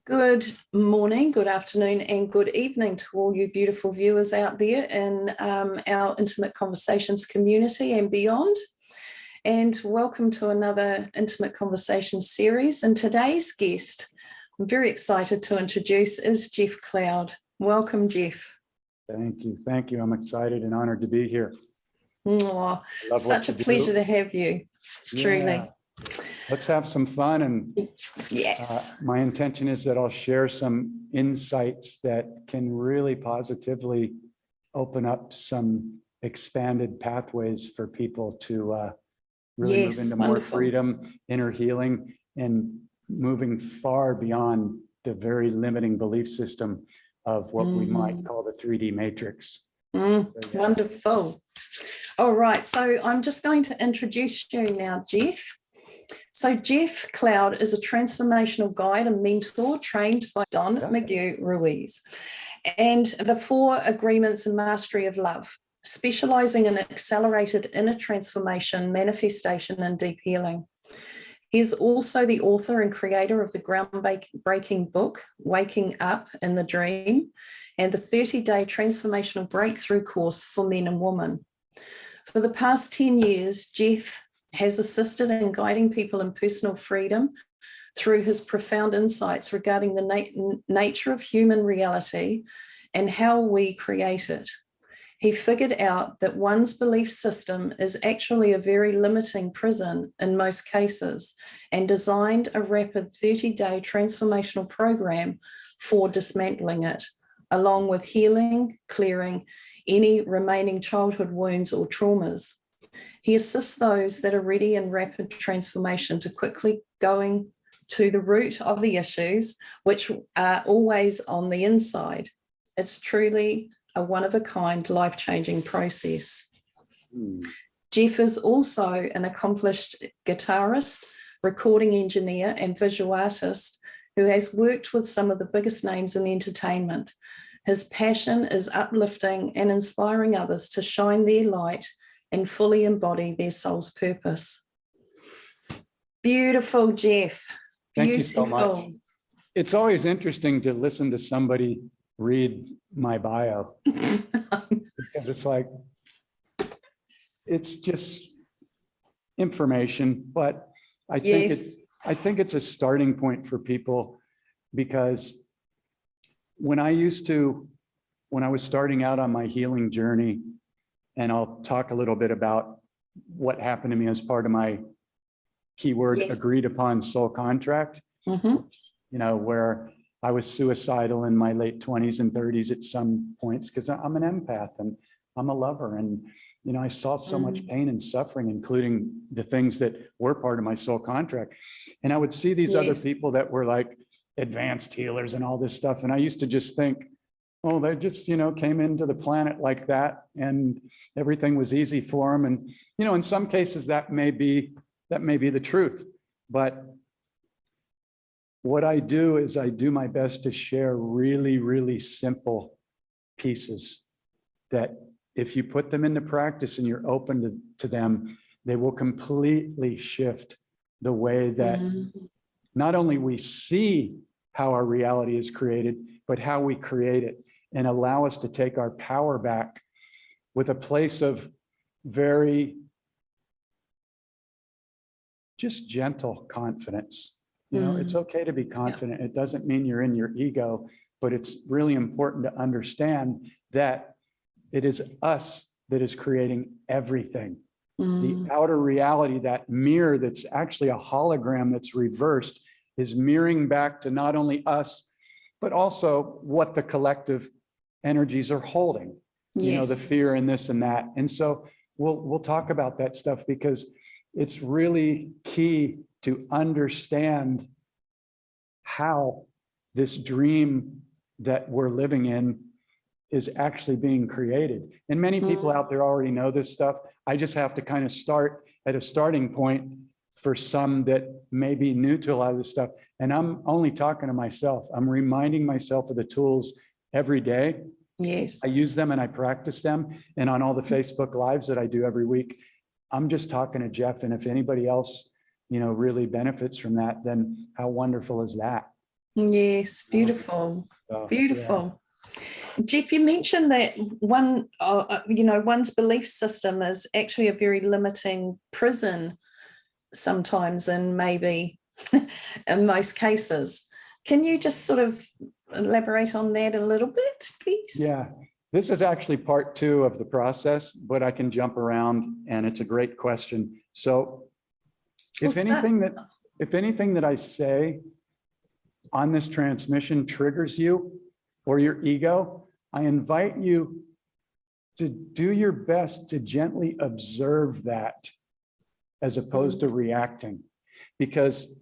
Good morning, good afternoon, and good evening to all you beautiful viewers out there in our Intimate Conversations community and beyond. And welcome to another Intimate Conversations series. And today's guest, I'm very excited to introduce, is Jeff Cloud. Welcome, Jeff. Thank you. Thank you. I'm excited and honored to be here. Oh, such a pleasure to have you, truly. Let's have some fun. And yes, my intention is that I'll share some insights that can really positively open up some expanded pathways for people to really move into more freedom, inner healing, and moving far beyond the very limiting belief system of what we might call the 3D matrix. Wonderful. All right, so I'm just going to introduce you now, Jeff. So Jeff Cloud is a transformational guide and mentor trained by Don Miguel Ruiz and the 4 agreements and mastery of love, specialising in accelerated inner transformation, manifestation, and deep healing. He is also the author and creator of the groundbreaking book, Waking Up in the Dream, and the 30-day Transformational Breakthrough Course for men and women. For the past 10 years, Jeff has assisted in guiding people in personal freedom through his profound insights regarding the nature of human reality and how we create it. He figured out that one's belief system is actually a very limiting prison in most cases and designed a rapid 30-day transformational program for dismantling it, along with healing, clearing any remaining childhood wounds or traumas. He assists those that are ready in rapid transformation to quickly going to the root of the issues, which are always on the inside. It's truly a one-of-a-kind, life-changing process. Jeff is also an accomplished guitarist, recording engineer, and visual artist who has worked with some of the biggest names in entertainment. His passion is uplifting and inspiring others to shine their light and fully embody their soul's purpose. Beautiful, Jeff. Beautiful. Thank you so much. It's always interesting to listen to somebody read my bio because it's like, it's just information, but I think it's a starting point for people, because when I was starting out on my healing journey, and I'll talk a little bit about what happened to me as part of my keyword agreed upon soul contract, you know, where I was suicidal in my late 20s and 30s at some points, because I'm an empath and I'm a lover. And, you know, I saw so much pain and suffering, including the things that were part of my soul contract. And I would see these other people that were like advanced healers and all this stuff. And I used to just think, oh, they just, you know, came into the planet like that and everything was easy for them. And, you know, in some cases that may be the truth. But what I do is I do my best to share really, really simple pieces that if you put them into practice and you're open to them, they will completely shift the way that not only we see how our reality is created, but how we create it, and allow us to take our power back with a place of very just gentle confidence. You know, it's okay to be confident. It doesn't mean you're in your ego, but it's really important to understand that it is us that is creating everything. The outer reality, that mirror that's actually a hologram that's reversed, is mirroring back to not only us, but also what the collective energies are holding, you know, the fear and this and that. And so we'll talk about that stuff, because it's really key to understand how this dream that we're living in is actually being created. And many people out there already know this stuff. I just have to kind of start at a starting point for some that may be new to a lot of this stuff. And I'm only talking to myself. I'm reminding myself of the tools every day. Yes. I use them and I practice them. And on all the Facebook Lives that I do every week, I'm just talking to Jeff. And if anybody else, you know, really benefits from that, then how wonderful is that? Yes, beautiful, So, beautiful. Jeff, you mentioned that one's belief system is actually a very limiting prison sometimes, and maybe in most cases. Can you just sort of elaborate on that a little bit, please? yeah, this is actually part 2 of the process, but I can jump around, and it's a great question. So if anything that I say on this transmission triggers you or your ego, I invite you to do your best to gently observe that as opposed to reacting, because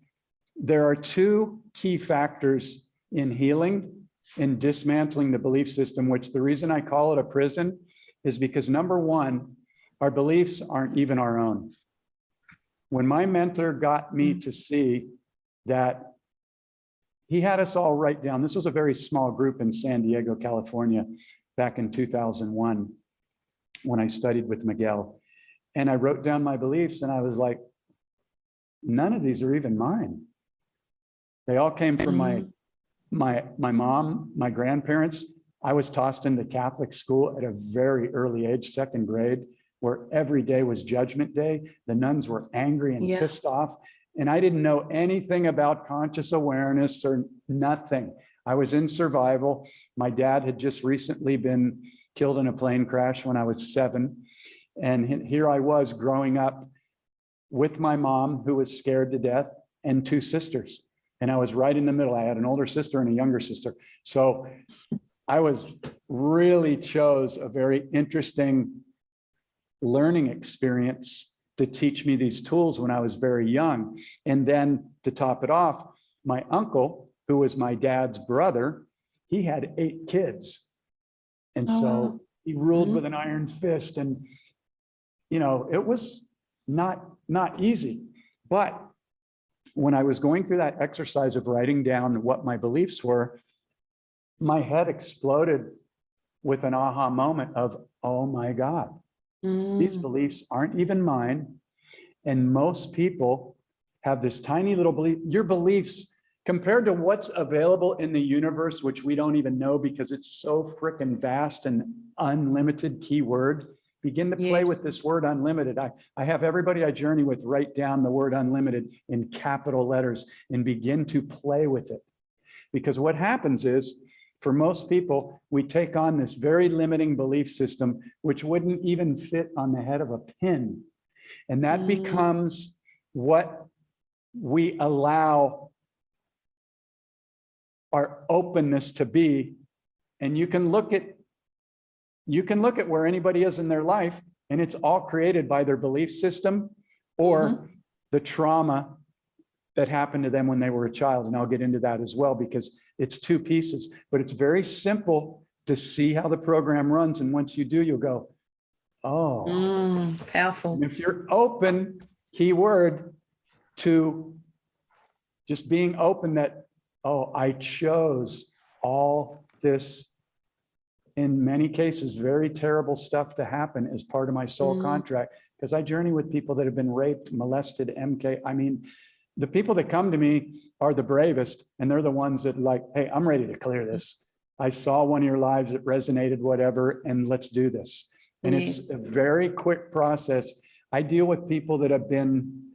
there are 2 key factors in healing and dismantling the belief system, which the reason I call it a prison is because, number 1, our beliefs aren't even our own. When my mentor got me to see that, he had us all write down, this was a very small group in San Diego, California, back in 2001, when I studied with Miguel. And I wrote down my beliefs, and I was like, none of these are even mine. They all came from my mom, my grandparents. I was tossed into Catholic school at a very early age, 2nd grade, where every day was Judgment Day. The nuns were angry and pissed off. And I didn't know anything about conscious awareness or nothing. I was in survival. My dad had just recently been killed in a plane crash when I was 7. And here I was growing up with my mom, who was scared to death, and 2 sisters. And I was right in the middle. I had an older sister and a younger sister. So I really chose a very interesting learning experience to teach me these tools when I was very young. And then to top it off, my uncle, who was my dad's brother, he had 8 kids. And so he ruled with an iron fist. And, it was not easy. But when I was going through that exercise of writing down what my beliefs were, my head exploded with an aha moment of, oh my God, these beliefs aren't even mine. And most people have this tiny little belief. Your beliefs, compared to what's available in the universe, which we don't even know because it's so freaking vast and unlimited, keyword. Begin to play with this word unlimited. I have everybody I journey with write down the word unlimited in capital letters and begin to play with it. Because what happens is, for most people, we take on this very limiting belief system, which wouldn't even fit on the head of a pin. And that becomes what we allow our openness to be. And you can look at where anybody is in their life, and it's all created by their belief system or the trauma that happened to them when they were a child. And I'll get into that as well, because it's 2 pieces, but it's very simple to see how the program runs. And once you do, you'll go, oh, powerful. And if you're open, keyword, to just being open that, oh, I chose all this, in many cases, very terrible stuff to happen as part of my soul contract, because I journey with people that have been raped, molested, MK. I mean, the people that come to me are the bravest, and they're the ones that like, hey, I'm ready to clear this. I saw one of your lives, it resonated, whatever, and let's do this. And it's a very quick process. I deal with people that have been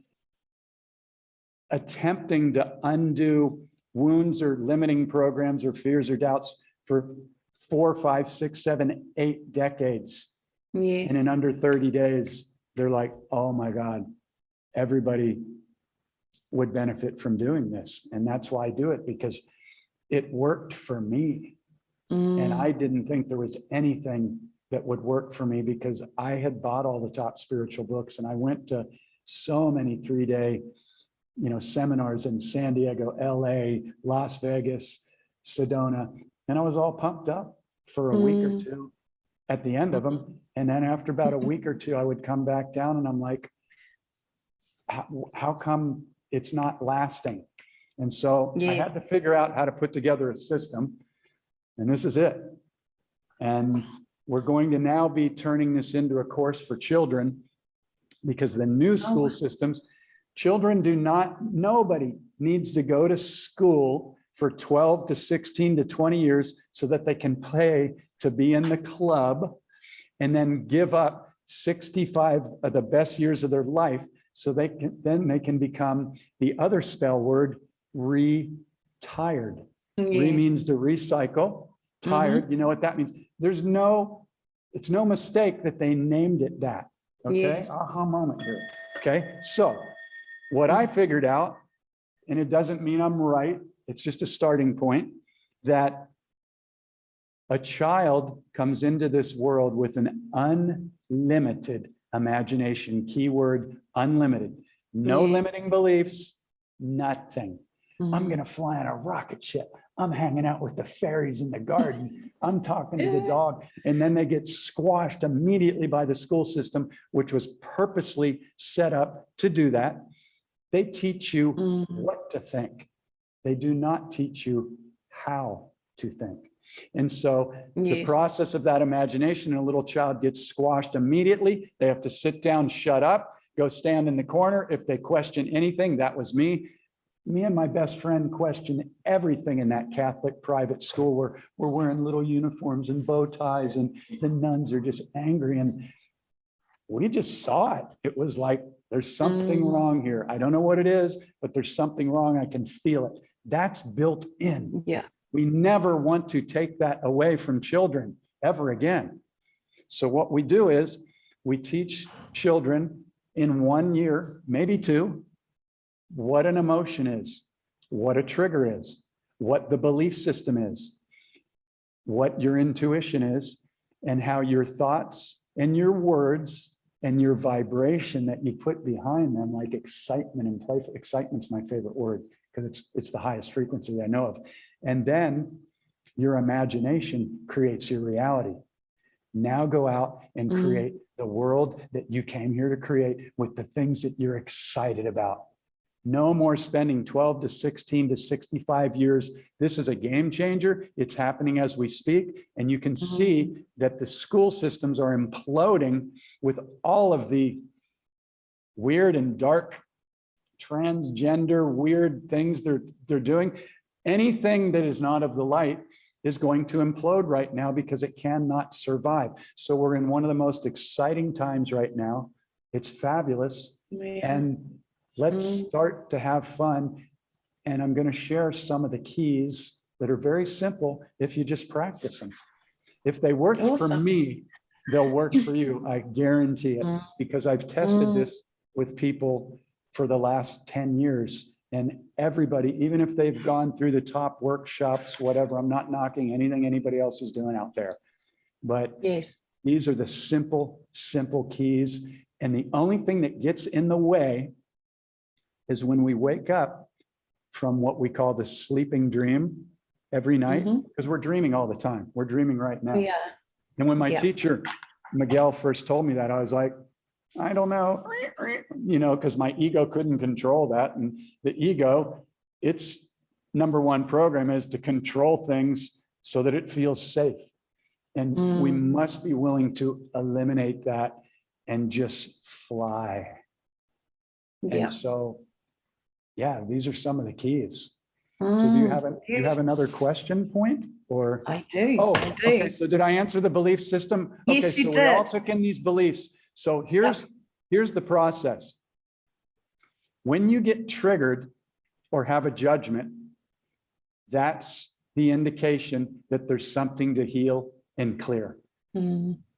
attempting to undo wounds or limiting programs or fears or doubts for 4, 5, 6, 7, 8 decades. And in under 30 days, they're like, oh my God, everybody would benefit from doing this. And that's why I do it, because it worked for me. And I didn't think there was anything that would work for me, because I had bought all the top spiritual books, and I went to so many 3-day, seminars in San Diego, LA, Las Vegas, Sedona, and I was all pumped up for a week or 2 at the end of them. And then after about a week or 2, I would come back down, and I'm like, how come it's not lasting? And so I had to figure out how to put together a system, and this is it. And we're going to now be turning this into a course for children, because the new school systems, nobody needs to go to school for 12 to 16 to 20 years so that they can pay to be in the club and then give up 65 of the best years of their life so they can become the other spell word, retired. Re means to recycle. Tired, you know what that means. It's no mistake that they named it that. Okay, aha moment here. Okay, so what I figured out, and it doesn't mean I'm right, it's just a starting point, that a child comes into this world with an unlimited imagination, keyword unlimited, no limiting beliefs, nothing. I'm going to fly on a rocket ship. I'm hanging out with the fairies in the garden. I'm talking to the dog. And then they get squashed immediately by the school system, which was purposely set up to do that. They teach you what to think. They do not teach you how to think. And so the process of that imagination, a little child gets squashed immediately. They have to sit down, shut up, go stand in the corner. If they question anything, that was me. Me and my best friend questioned everything in that Catholic private school where we're wearing little uniforms and bow ties and the nuns are just angry. And we just saw it. It was like, there's something wrong here. I don't know what it is, but there's something wrong. I can feel it. That's built in. Yeah. We never want to take that away from children ever again. So what we do is we teach children in 1 year, maybe 2, what an emotion is, what a trigger is, what the belief system is, what your intuition is, and how your thoughts and your words and your vibration that you put behind them, like excitement and playful. Excitement's my favorite word because it's the highest frequency I know of. And then your imagination creates your reality. Now go out and create the world that you came here to create with the things that you're excited about. No more spending 12 to 16 to 65 years. This is a game changer. It's happening as we speak. And you can see that the school systems are imploding with all of the weird and dark transgender weird things they're doing. Anything that is not of the light is going to implode right now because it cannot survive. So we're in one of the most exciting times right now. It's fabulous. And let's start to have fun. And I'm going to share some of the keys that are very simple if you just practice them. If they worked for me, they'll work for you. I guarantee it, because I've tested this with people for the last 10 years. And everybody, even if they've gone through the top workshops, whatever, I'm not knocking anything anybody else is doing out there. But these are the simple keys. And the only thing that gets in the way is when we wake up from what we call the sleeping dream every night, because we're dreaming all the time. We're dreaming right now. And when my teacher, Miguel, first told me that, I was like, I don't know, you know, because my ego couldn't control that. And the ego, its #1 program is to control things so that it feels safe. And we must be willing to eliminate that and just fly. And so, yeah, these are some of the keys. So do you have another question point or? I do. Oh, I do. Okay. So did I answer the belief system? Yes, okay, you so did. we all took in these beliefs. So here's the process. When you get triggered or have a judgment, that's the indication that there's something to heal and clear.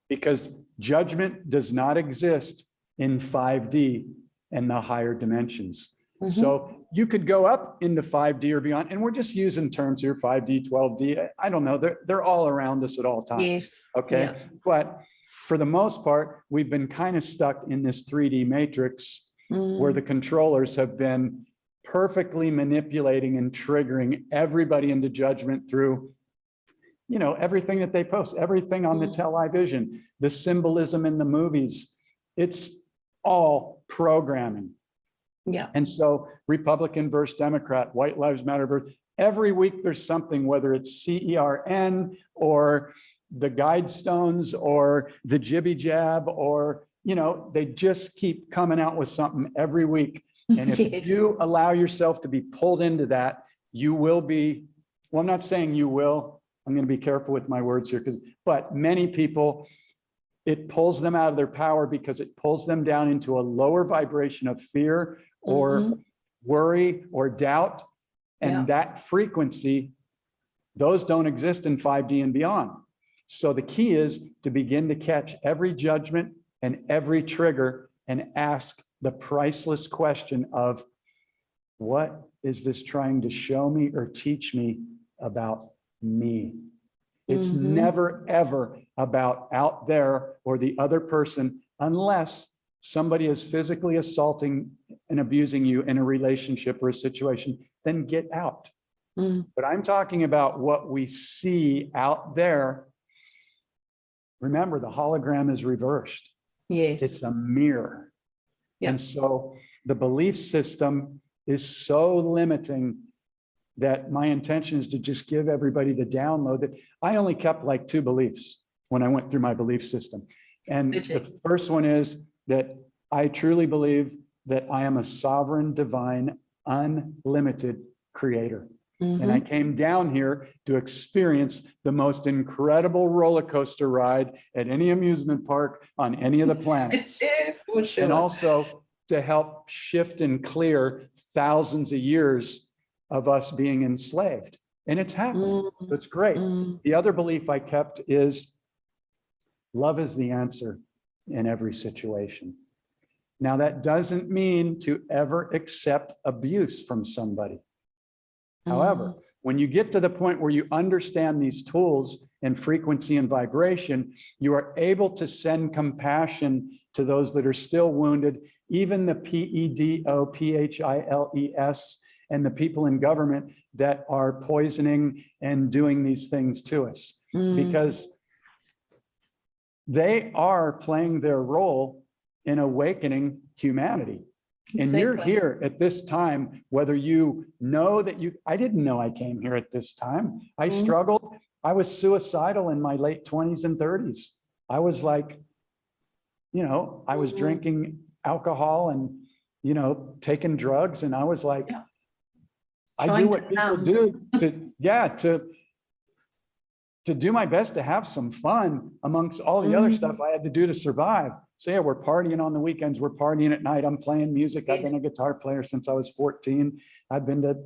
Because judgment does not exist in 5D and the higher dimensions. So you could go up into 5D or beyond, and we're just using terms here, 5D, 12D. I don't know, they're all around us at all times. Okay, but for the most part, we've been kind of stuck in this 3D matrix where the controllers have been perfectly manipulating and triggering everybody into judgment through, you know, everything that they post, everything on the television, the symbolism in the movies. It's all programming. And so Republican versus Democrat, White Lives Matter versus, every week there's something, whether it's CERN or the Guidestones or the Jibby Jab, or, you know, they just keep coming out with something every week. And if you allow yourself to be pulled into that, you will be, well, I'm not saying you will, I'm going to be careful with my words here, but many people, it pulls them out of their power because it pulls them down into a lower vibration of fear or worry or doubt. And that frequency, those don't exist in 5D and beyond. So the key is to begin to catch every judgment and every trigger and ask the priceless question of, what is this trying to show me or teach me about me? It's never, ever about out there or the other person, unless somebody is physically assaulting and abusing you in a relationship or a situation, then get out. But I'm talking about what we see out there. Remember, the hologram is reversed. Yes. It's a mirror. Yep. And so the belief system is so limiting that my intention is to just give everybody the download that I only kept like 2 beliefs when I went through my belief system. And the first one is that I truly believe that I am a sovereign, divine, unlimited creator. And I came down here to experience the most incredible roller coaster ride at any amusement park on any of the planets. For sure. And also to help shift and clear thousands of years of us being enslaved. And it's happening. So it's great. The other belief I kept is love is the answer in every situation. Now, that doesn't mean to ever accept abuse from somebody. However, when you get to the point where you understand these tools and frequency and vibration, you are able to send compassion to those that are still wounded, even the PEDOPHILES and the people in government that are poisoning and doing these things to us, because they are playing their role in awakening humanity. And you're here at this time, whether you know that I didn't know I came here at this time. I struggled. I was suicidal in my late 20s and 30s. I was like, I was drinking alcohol and, taking drugs. And I was like, I do what people do to do my best to have some fun amongst all the other stuff I had to do to survive. So yeah, we're partying on the weekends, we're partying at night, I'm playing music. I've been a guitar player since I was 14. I've been to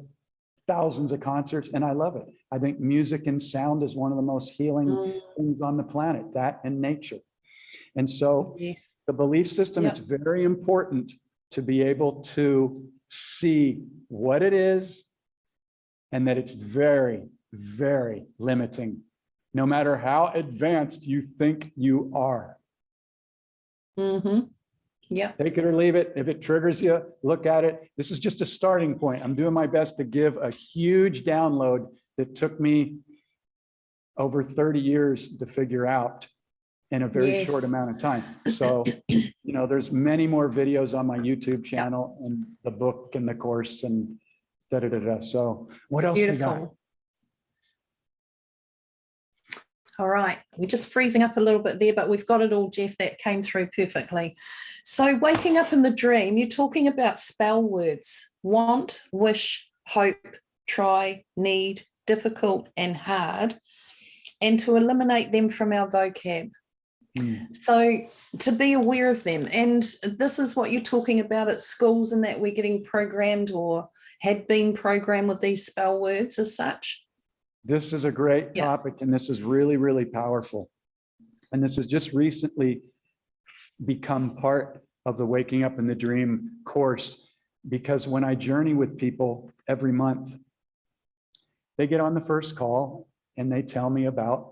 thousands of concerts and I love it. I think music and sound is one of the most healing things on the planet, that and nature. And so the belief system, it's very important to be able to see what it is and that it's very, very limiting, no matter how advanced you think you are. Take it or leave it. If it triggers you, look at it. This is just a starting point. I'm doing my best to give a huge download that took me over 30 years to figure out in a very short amount of time. So, there's many more videos on my YouTube channel and the book and the course and da-da-da-da. So what else we got? All right, we're just freezing up a little bit there, but we've got it all, Jeff. That came through perfectly. So waking up in the dream, you're talking about spell words: want, wish, hope, try, need, difficult, and hard, and to eliminate them from our vocab. So to be aware of them. And this is what you're talking about at schools, and that we're getting programmed or had been programmed with these spell words as such. This is a great topic, and this is really, really powerful. And this has just recently become part of the Waking Up in the Dream course, because when I journey with people every month, they get on the first call and they tell me about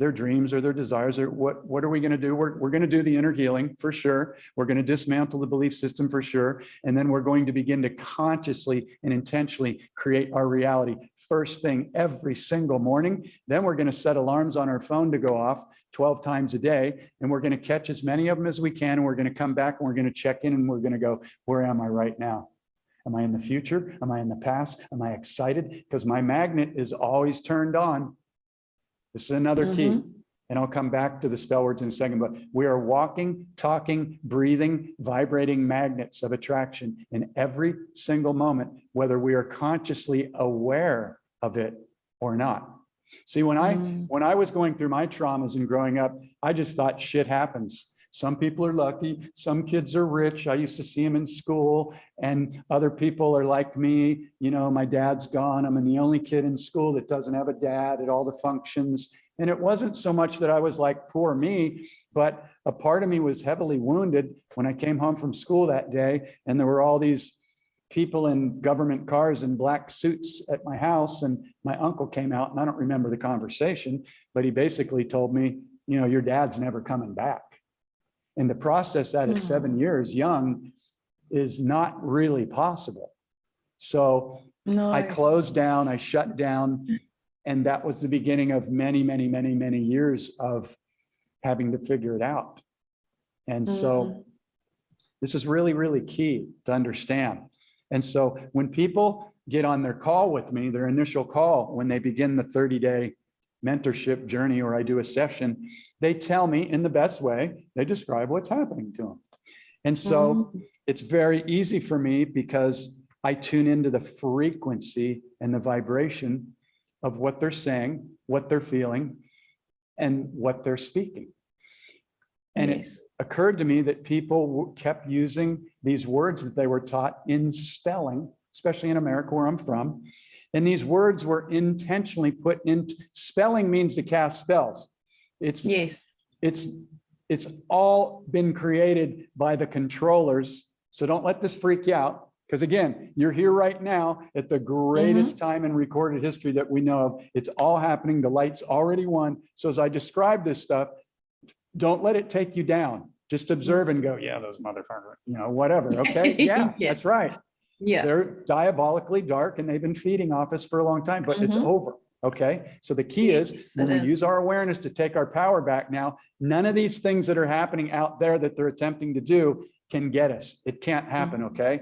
their dreams or their desires, or what are we going to do? We're going to do the inner healing for sure. We're going to dismantle the belief system for sure. And then we're going to begin to consciously and intentionally create our reality first thing every single morning. Then we're going to set alarms on our phone to go off 12 times a day. And we're going to catch as many of them as we can. And we're going to come back and we're going to check in and we're going to go, where am I right now? Am I in the future? Am I in the past? Am I excited? Because my magnet is always turned on. This is another key. and I'll come back to the spell words in a second, but we are walking, talking, breathing, vibrating magnets of attraction in every single moment, whether we are consciously aware of it or not. See, when I was going through my traumas and growing up, I just thought shit happens. Some people are lucky, some kids are rich. I used to see them in school, and other people are like me. You know, my dad's gone. I'm the only kid in school that doesn't have a dad at all the functions. And it wasn't so much that I was like, poor me, but a part of me was heavily wounded when I came home from school that day, and there were all these people in government cars in black suits at my house, and my uncle came out, and I don't remember the conversation, but he basically told me, you know, your dad's never coming back. And to process that at 7 years young is not really possible. So I closed down, I shut down, and that was the beginning of many, many, many, many years of having to figure it out. And so this is really, really key to understand. And so when people get on their call with me, their initial call, when they begin the 30-day mentorship journey, or I do a session, they tell me in the best way, they describe what's happening to them. And so it's very easy for me because I tune into the frequency and the vibration of what they're saying, what they're feeling, and what they're speaking. And it occurred to me that people kept using these words that they were taught in spelling, especially in America where I'm from. And these words were intentionally put into spelling, means to cast spells. It's all been created by the controllers. So don't let this freak you out. Because again, you're here right now at the greatest time in recorded history that we know of. It's all happening. The light's already won. So as I describe this stuff, don't let it take you down. Just observe and go, yeah, those motherfuckers, you know, whatever. Okay. Yeah, that's right. Yeah. They're diabolically dark and they've been feeding off us for a long time, but it's over. Okay. So the key is when we use our awareness to take our power back now, none of these things that are happening out there that they're attempting to do can get us. It can't happen. Okay.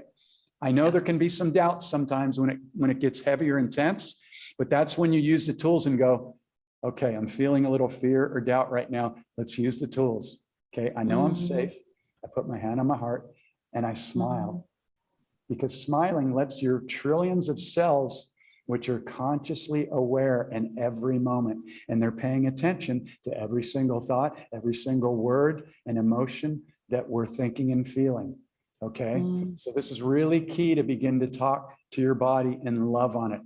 I know there can be some doubts sometimes when it gets heavy or intense, but that's when you use the tools and go, okay, I'm feeling a little fear or doubt right now. Let's use the tools. Okay. I know I'm safe. I put my hand on my heart and I smile. Because smiling lets your trillions of cells, which are consciously aware in every moment, and they're paying attention to every single thought, every single word and emotion that we're thinking and feeling. Okay. So this is really key to begin to talk to your body and love on it.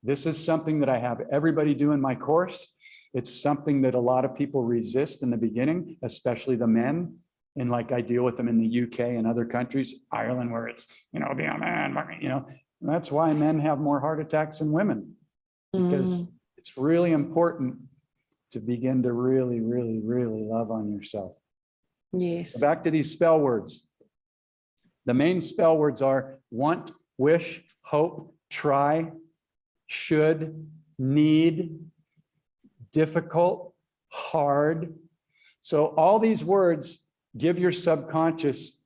This is something that I have everybody do in my course. It's something that a lot of people resist in the beginning, especially the men. And like I deal with them in the UK and other countries, Ireland, where it's, you know, be a man, you know, that's why men have more heart attacks than women, because it's really important to begin to really, really, really love on yourself. Yes. So back to these spell words. The main spell words are want, wish, hope, try, should, need, difficult, hard. So all these words give your subconscious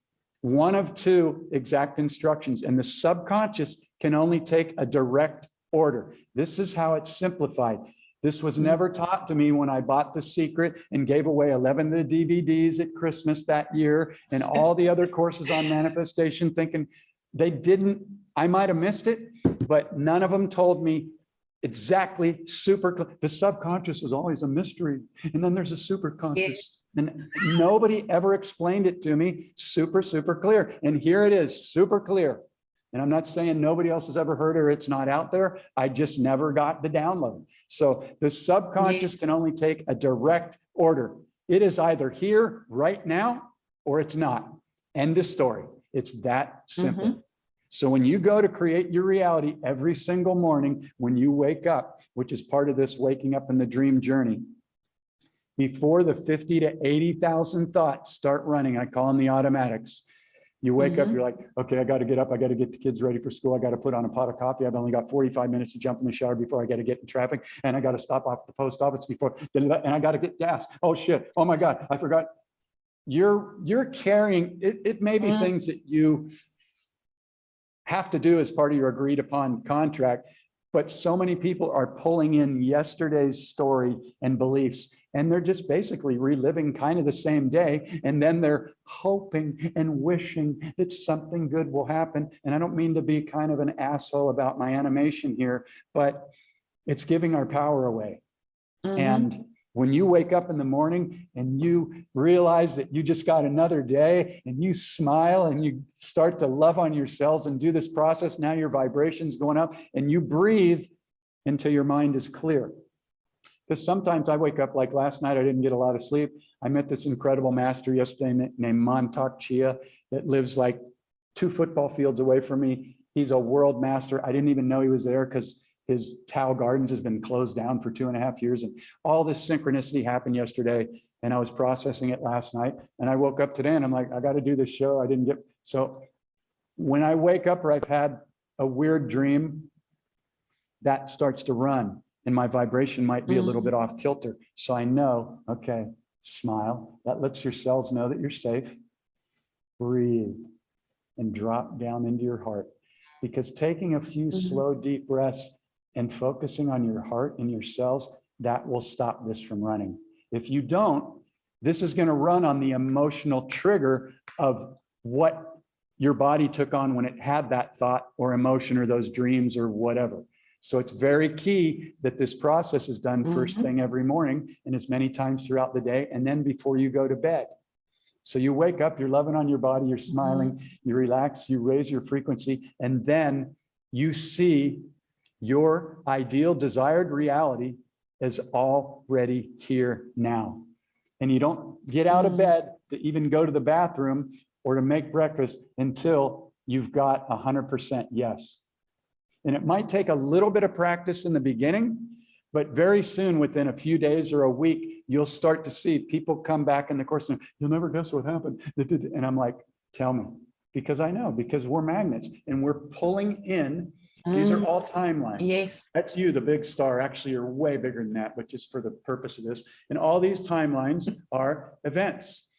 one of two exact instructions, and the subconscious can only take a direct order. This is how it's simplified. This was never taught to me when I bought The Secret and gave away 11 of the DVDs at Christmas that year and all the other courses on manifestation, thinking they didn't, I might have missed it, but none of them told me exactly the subconscious is always a mystery. And then there's a superconscious. And nobody ever explained it to me super, super clear. And here it is, super clear. And I'm not saying nobody else has ever heard it or it's not out there. I just never got the download. So the subconscious can only take a direct order. It is either here right now or it's not. End of story. It's that simple. So when you go to create your reality every single morning, when you wake up, which is part of this waking up in the dream journey, before the 50 to 80,000 thoughts start running, I call them the automatics. You wake up, you're like, okay, I got to get up. I got to get the kids ready for school. I got to put on a pot of coffee. I've only got 45 minutes to jump in the shower before I got to get in traffic. And I got to stop off at the post office before, and I got to get gas. Oh shit. Oh my God. I forgot. You're carrying, it may be things that you have to do as part of your agreed upon contract, but so many people are pulling in yesterday's story and beliefs and they're just basically reliving kind of the same day. And then they're hoping and wishing that something good will happen. And I don't mean to be kind of an asshole about my animation here, but it's giving our power away. And when you wake up in the morning and you realize that you just got another day and you smile and you start to love on yourselves and do this process, now your vibration's going up and you breathe until your mind is clear. Because sometimes I wake up, like last night, I didn't get a lot of sleep. I met this incredible master yesterday named Montauk Chia that lives like 2 football fields away from me. He's a world master. I didn't even know he was there because his Tao Gardens has been closed down for 2.5 years. And all this synchronicity happened yesterday. And I was processing it last night. And I woke up today and I'm like, I got to do this show. I didn't get. So when I wake up or I've had a weird dream, that starts to run. And my vibration might be a little bit off kilter. So I know, okay, smile. That lets your cells know that you're safe. Breathe and drop down into your heart. Because taking a few slow, deep breaths and focusing on your heart and your cells, that will stop this from running. If you don't, this is going to run on the emotional trigger of what your body took on when it had that thought or emotion or those dreams or whatever. So it's very key that this process is done first thing every morning and as many times throughout the day, and then before you go to bed. So you wake up, you're loving on your body, you're smiling, you relax, you raise your frequency, and then you see your ideal desired reality is already here now. And you don't get out of bed to even go to the bathroom or to make breakfast until you've got 100% yes. And it might take a little bit of practice in the beginning, but very soon, within a few days or a week, you'll start to see people come back in the course and you'll never guess what happened. And I'm like, tell me, because I know, because we're magnets and we're pulling in. These are all timelines. Yes. That's you, the big star. Actually, you're way bigger than that, but just for the purpose of this. And all these timelines are events.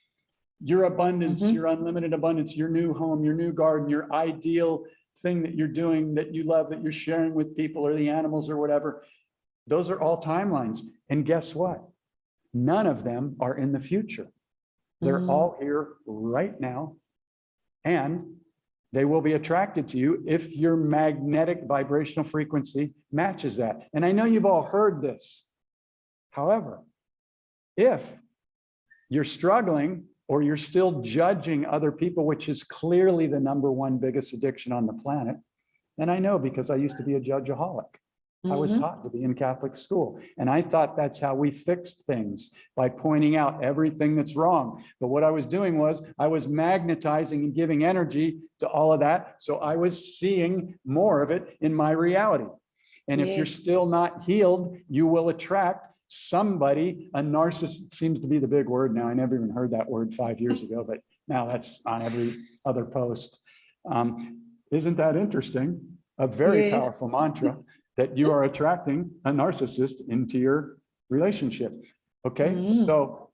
Your abundance, your unlimited abundance, your new home, your new garden, your ideal thing that you're doing that you love, that you're sharing with people or the animals or whatever. Those are all timelines. And guess what? None of them are in the future. They're all here right now. And they will be attracted to you if your magnetic vibrational frequency matches that. And I know you've all heard this. However, if you're struggling or you're still judging other people, which is clearly the #1 biggest addiction on the planet, and I know because I used to be a judgeaholic. I was taught to be in Catholic school. And I thought that's how we fixed things, by pointing out everything that's wrong. But what I was doing was I was magnetizing and giving energy to all of that. So I was seeing more of it in my reality. And if you're still not healed, you will attract somebody, a narcissist seems to be the big word now. I never even heard that word 5 years ago, but now that's on every other post. Isn't that interesting? A very powerful mantra. That you are attracting a narcissist into your relationship. Okay, so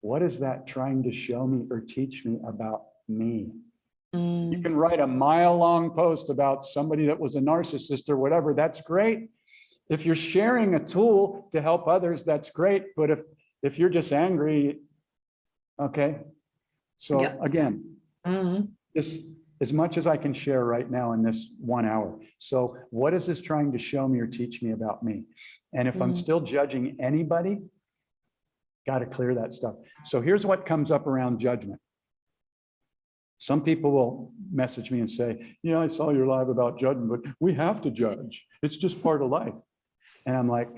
what is that trying to show me or teach me about me? You can write a mile-long post about somebody that was a narcissist or whatever. That's great. If you're sharing a tool to help others, that's great. But if you're just angry, okay. So again, this. As much as I can share right now in this 1 hour. So what is this trying to show me or teach me about me? And if I'm still judging anybody, got to clear that stuff. So here's what comes up around judgment. Some people will message me and say, I saw your live about judging, but we have to judge. It's just part of life. And I'm like,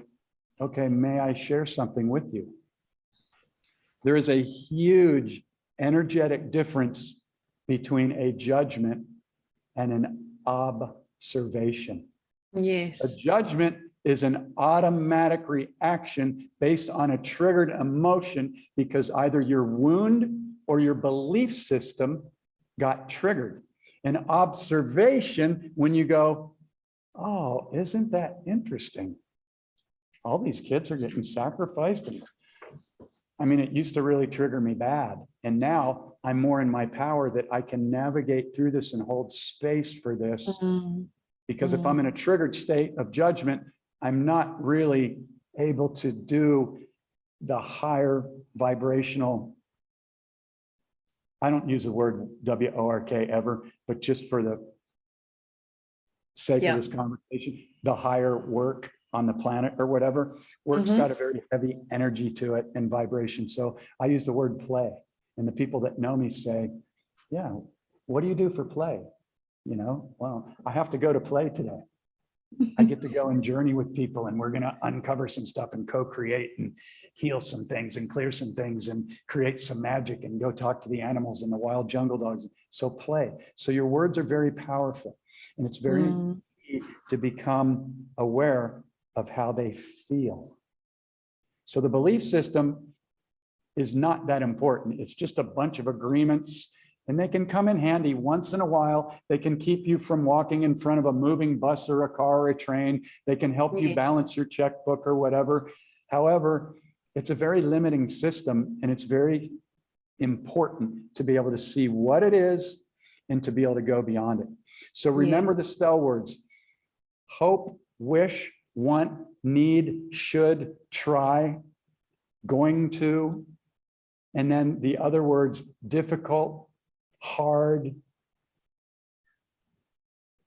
okay, may I share something with you? There is a huge energetic difference between a judgment and an observation. Yes. A judgment is an automatic reaction based on a triggered emotion because either your wound or your belief system got triggered. An observation, when you go, oh, isn't that interesting? All these kids are getting sacrificed. I mean, it used to really trigger me bad. And now I'm more in my power that I can navigate through this and hold space for this. Because if I'm in a triggered state of judgment, I'm not really able to do the higher vibrational, I don't use the word WORK ever, but just for the sake of this conversation, the higher work on the planet or whatever, work's got a very heavy energy to it and vibration. So I use the word play. And the people that know me say, yeah, what do you do for play? You know, well, I have to go to play today. I get to go and journey with people, and we're going to uncover some stuff and co-create and heal some things and clear some things and create some magic and go talk to the animals and the wild jungle dogs. So play. So your words are very powerful, and it's very easy to become aware of how they feel. So the belief system is not that important. It's just a bunch of agreements, and they can come in handy once in a while. They can keep you from walking in front of a moving bus or a car or a train. They can help you balance your checkbook or whatever. However, it's a very limiting system, and it's very important to be able to see what it is and to be able to go beyond it. So remember the spell words: hope, wish, want, need, should, try, going to, and then the other words: difficult, hard.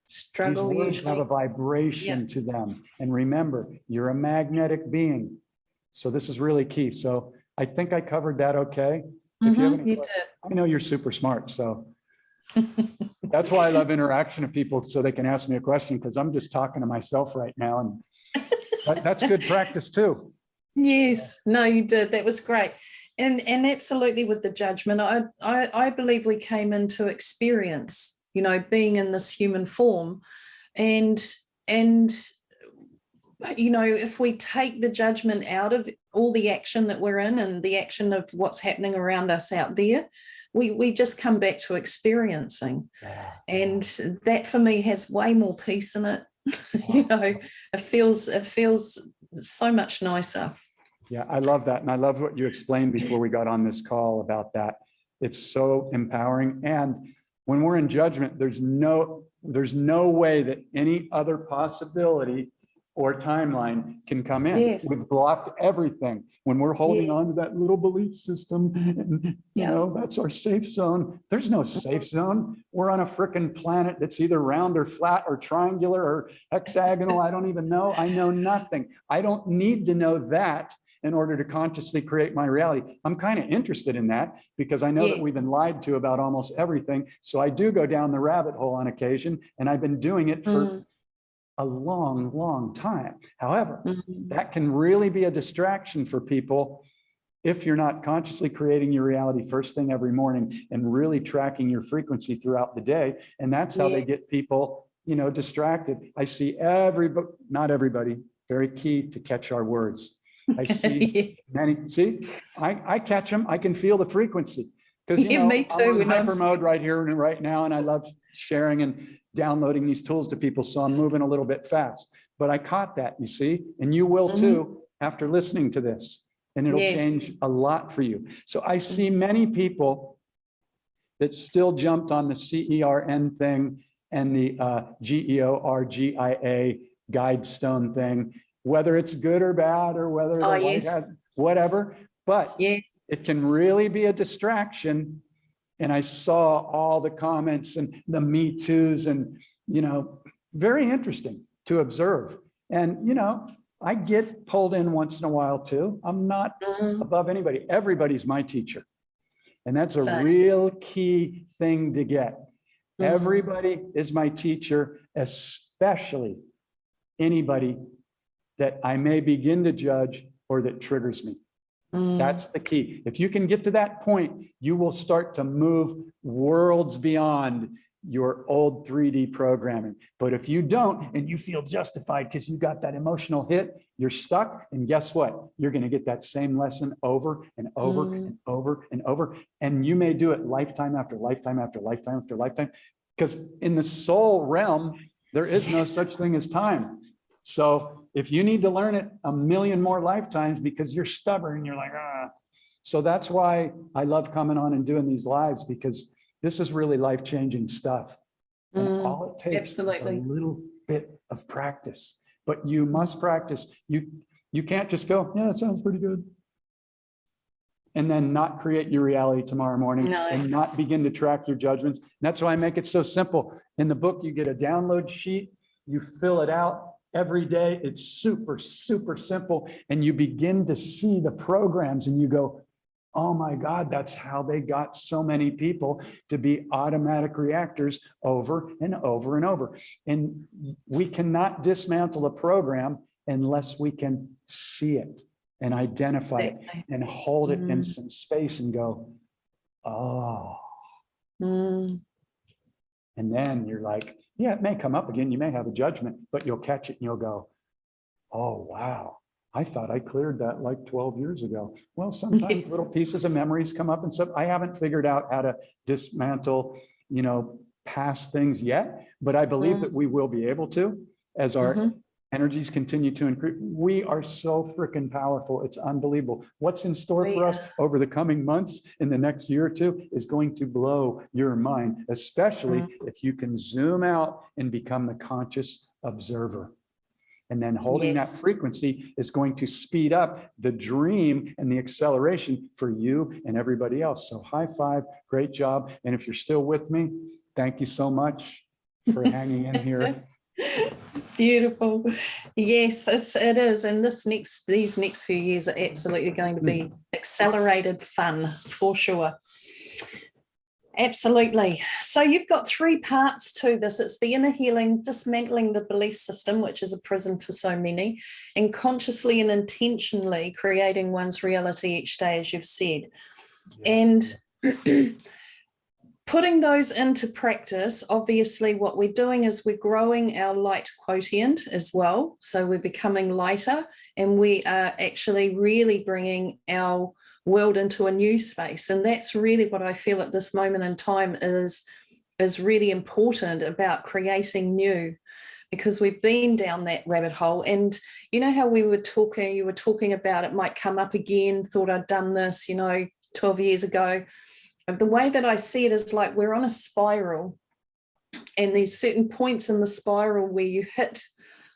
Struggle. These words have a vibration to them. And remember, you're a magnetic being. So this is really key. So I think I covered that okay. If you have any questions, I know you're super smart. So that's why I love interaction of people, so they can ask me a question, because I'm just talking to myself right now. And that's good practice too. Yes, no, you did. That was great. And absolutely with the judgment, I believe we came into experience, you know, being in this human form, and you know, if we take the judgment out of all the action that we're in and the action of what's happening around us out there, we just come back to experiencing. And that for me has way more peace in it. You know, it feels so much nicer. Yeah, I love that. And I love what you explained before we got on this call about that. It's so empowering. And when we're in judgment, there's no way that any other possibility or timeline can come in. Yes. We've blocked everything. When we're holding on to that little belief system, and you know, that's our safe zone. There's no safe zone. We're on a freaking planet that's either round or flat or triangular or hexagonal. I don't even know. I know nothing. I don't need to know that in order to consciously create my reality. I'm kind of interested in that because I know that we've been lied to about almost everything. So I do go down the rabbit hole on occasion, and I've been doing it for a long, long time. However, that can really be a distraction for people if you're not consciously creating your reality first thing every morning and really tracking your frequency throughout the day. And that's how they get people, you know, distracted. I see not everybody, very key to catch our words. I see many, I catch them. I can feel the frequency because, you know, me too, I'm in hyper mode right here and right now. And I love sharing and downloading these tools to people. So I'm moving a little bit fast, but I caught that, you see, and you will too after listening to this, and it'll change a lot for you. So I see many people that still jumped on the CERN thing and the GEORGIA guide stone thing, whether it's good or bad or whether whatever, but it can really be a distraction. And I saw all the comments and the Me Too's, and, you know, very interesting to observe. And, you know, I get pulled in once in a while too. I'm not above anybody. Everybody's my teacher. And that's a real key thing to get. Everybody is my teacher, especially anybody that I may begin to judge or that triggers me. That's the key. If you can get to that point, you will start to move worlds beyond your old 3D programming. But if you don't, and you feel justified because you got that emotional hit, you're stuck. And guess what? You're going to get that same lesson over and over and over and over. And you may do it lifetime after lifetime after lifetime after lifetime. Because in the soul realm, there is no such thing as time. So if you need to learn it a million more lifetimes because you're stubborn, you're like, So that's why I love coming on and doing these lives, because this is really life-changing stuff. And all it takes is a little bit of practice, but you must practice. You You can't just go, yeah, it sounds pretty good, and then not create your reality tomorrow morning and not begin to track your judgments. And that's why I make it so simple. In the book, you get a download sheet, you fill it out every day. It's super, super simple. And you begin to see the programs and you go, oh my God, that's how they got so many people to be automatic reactors over and over and over. And we cannot dismantle a program unless we can see it and identify it and hold it in some space and go, oh. And then you're like, yeah, it may come up again. You may have a judgment, but you'll catch it and you'll go, oh, wow. I thought I cleared that like 12 years ago. Well, sometimes little pieces of memories come up and stuff. I haven't figured out how to dismantle, past things yet, but I believe that we will be able to as our energies continue to increase. We are so freaking powerful. It's unbelievable. What's in store for us over the coming months in the next year or two is going to blow your mind, especially if you can zoom out and become the conscious observer. And then holding that frequency is going to speed up the dream and the acceleration for you and everybody else. So high five, great job. And if you're still with me, thank you so much for hanging in here. Beautiful. Yes, it is. And these next few years are absolutely going to be accelerated fun for sure. Absolutely. So you've got 3 parts to this. It's the inner healing, dismantling the belief system, which is a prison for so many, and consciously and intentionally creating one's reality each day, as you've said. And putting those into practice, obviously what we're doing is we're growing our light quotient as well. So we're becoming lighter, and we are actually really bringing our world into a new space. And that's really what I feel at this moment in time is really important about creating new, because we've been down that rabbit hole. And you know how you were talking about it might come up again, thought I'd done this, 12 years ago. The way that I see it is like we're on a spiral, and there's certain points in the spiral where you hit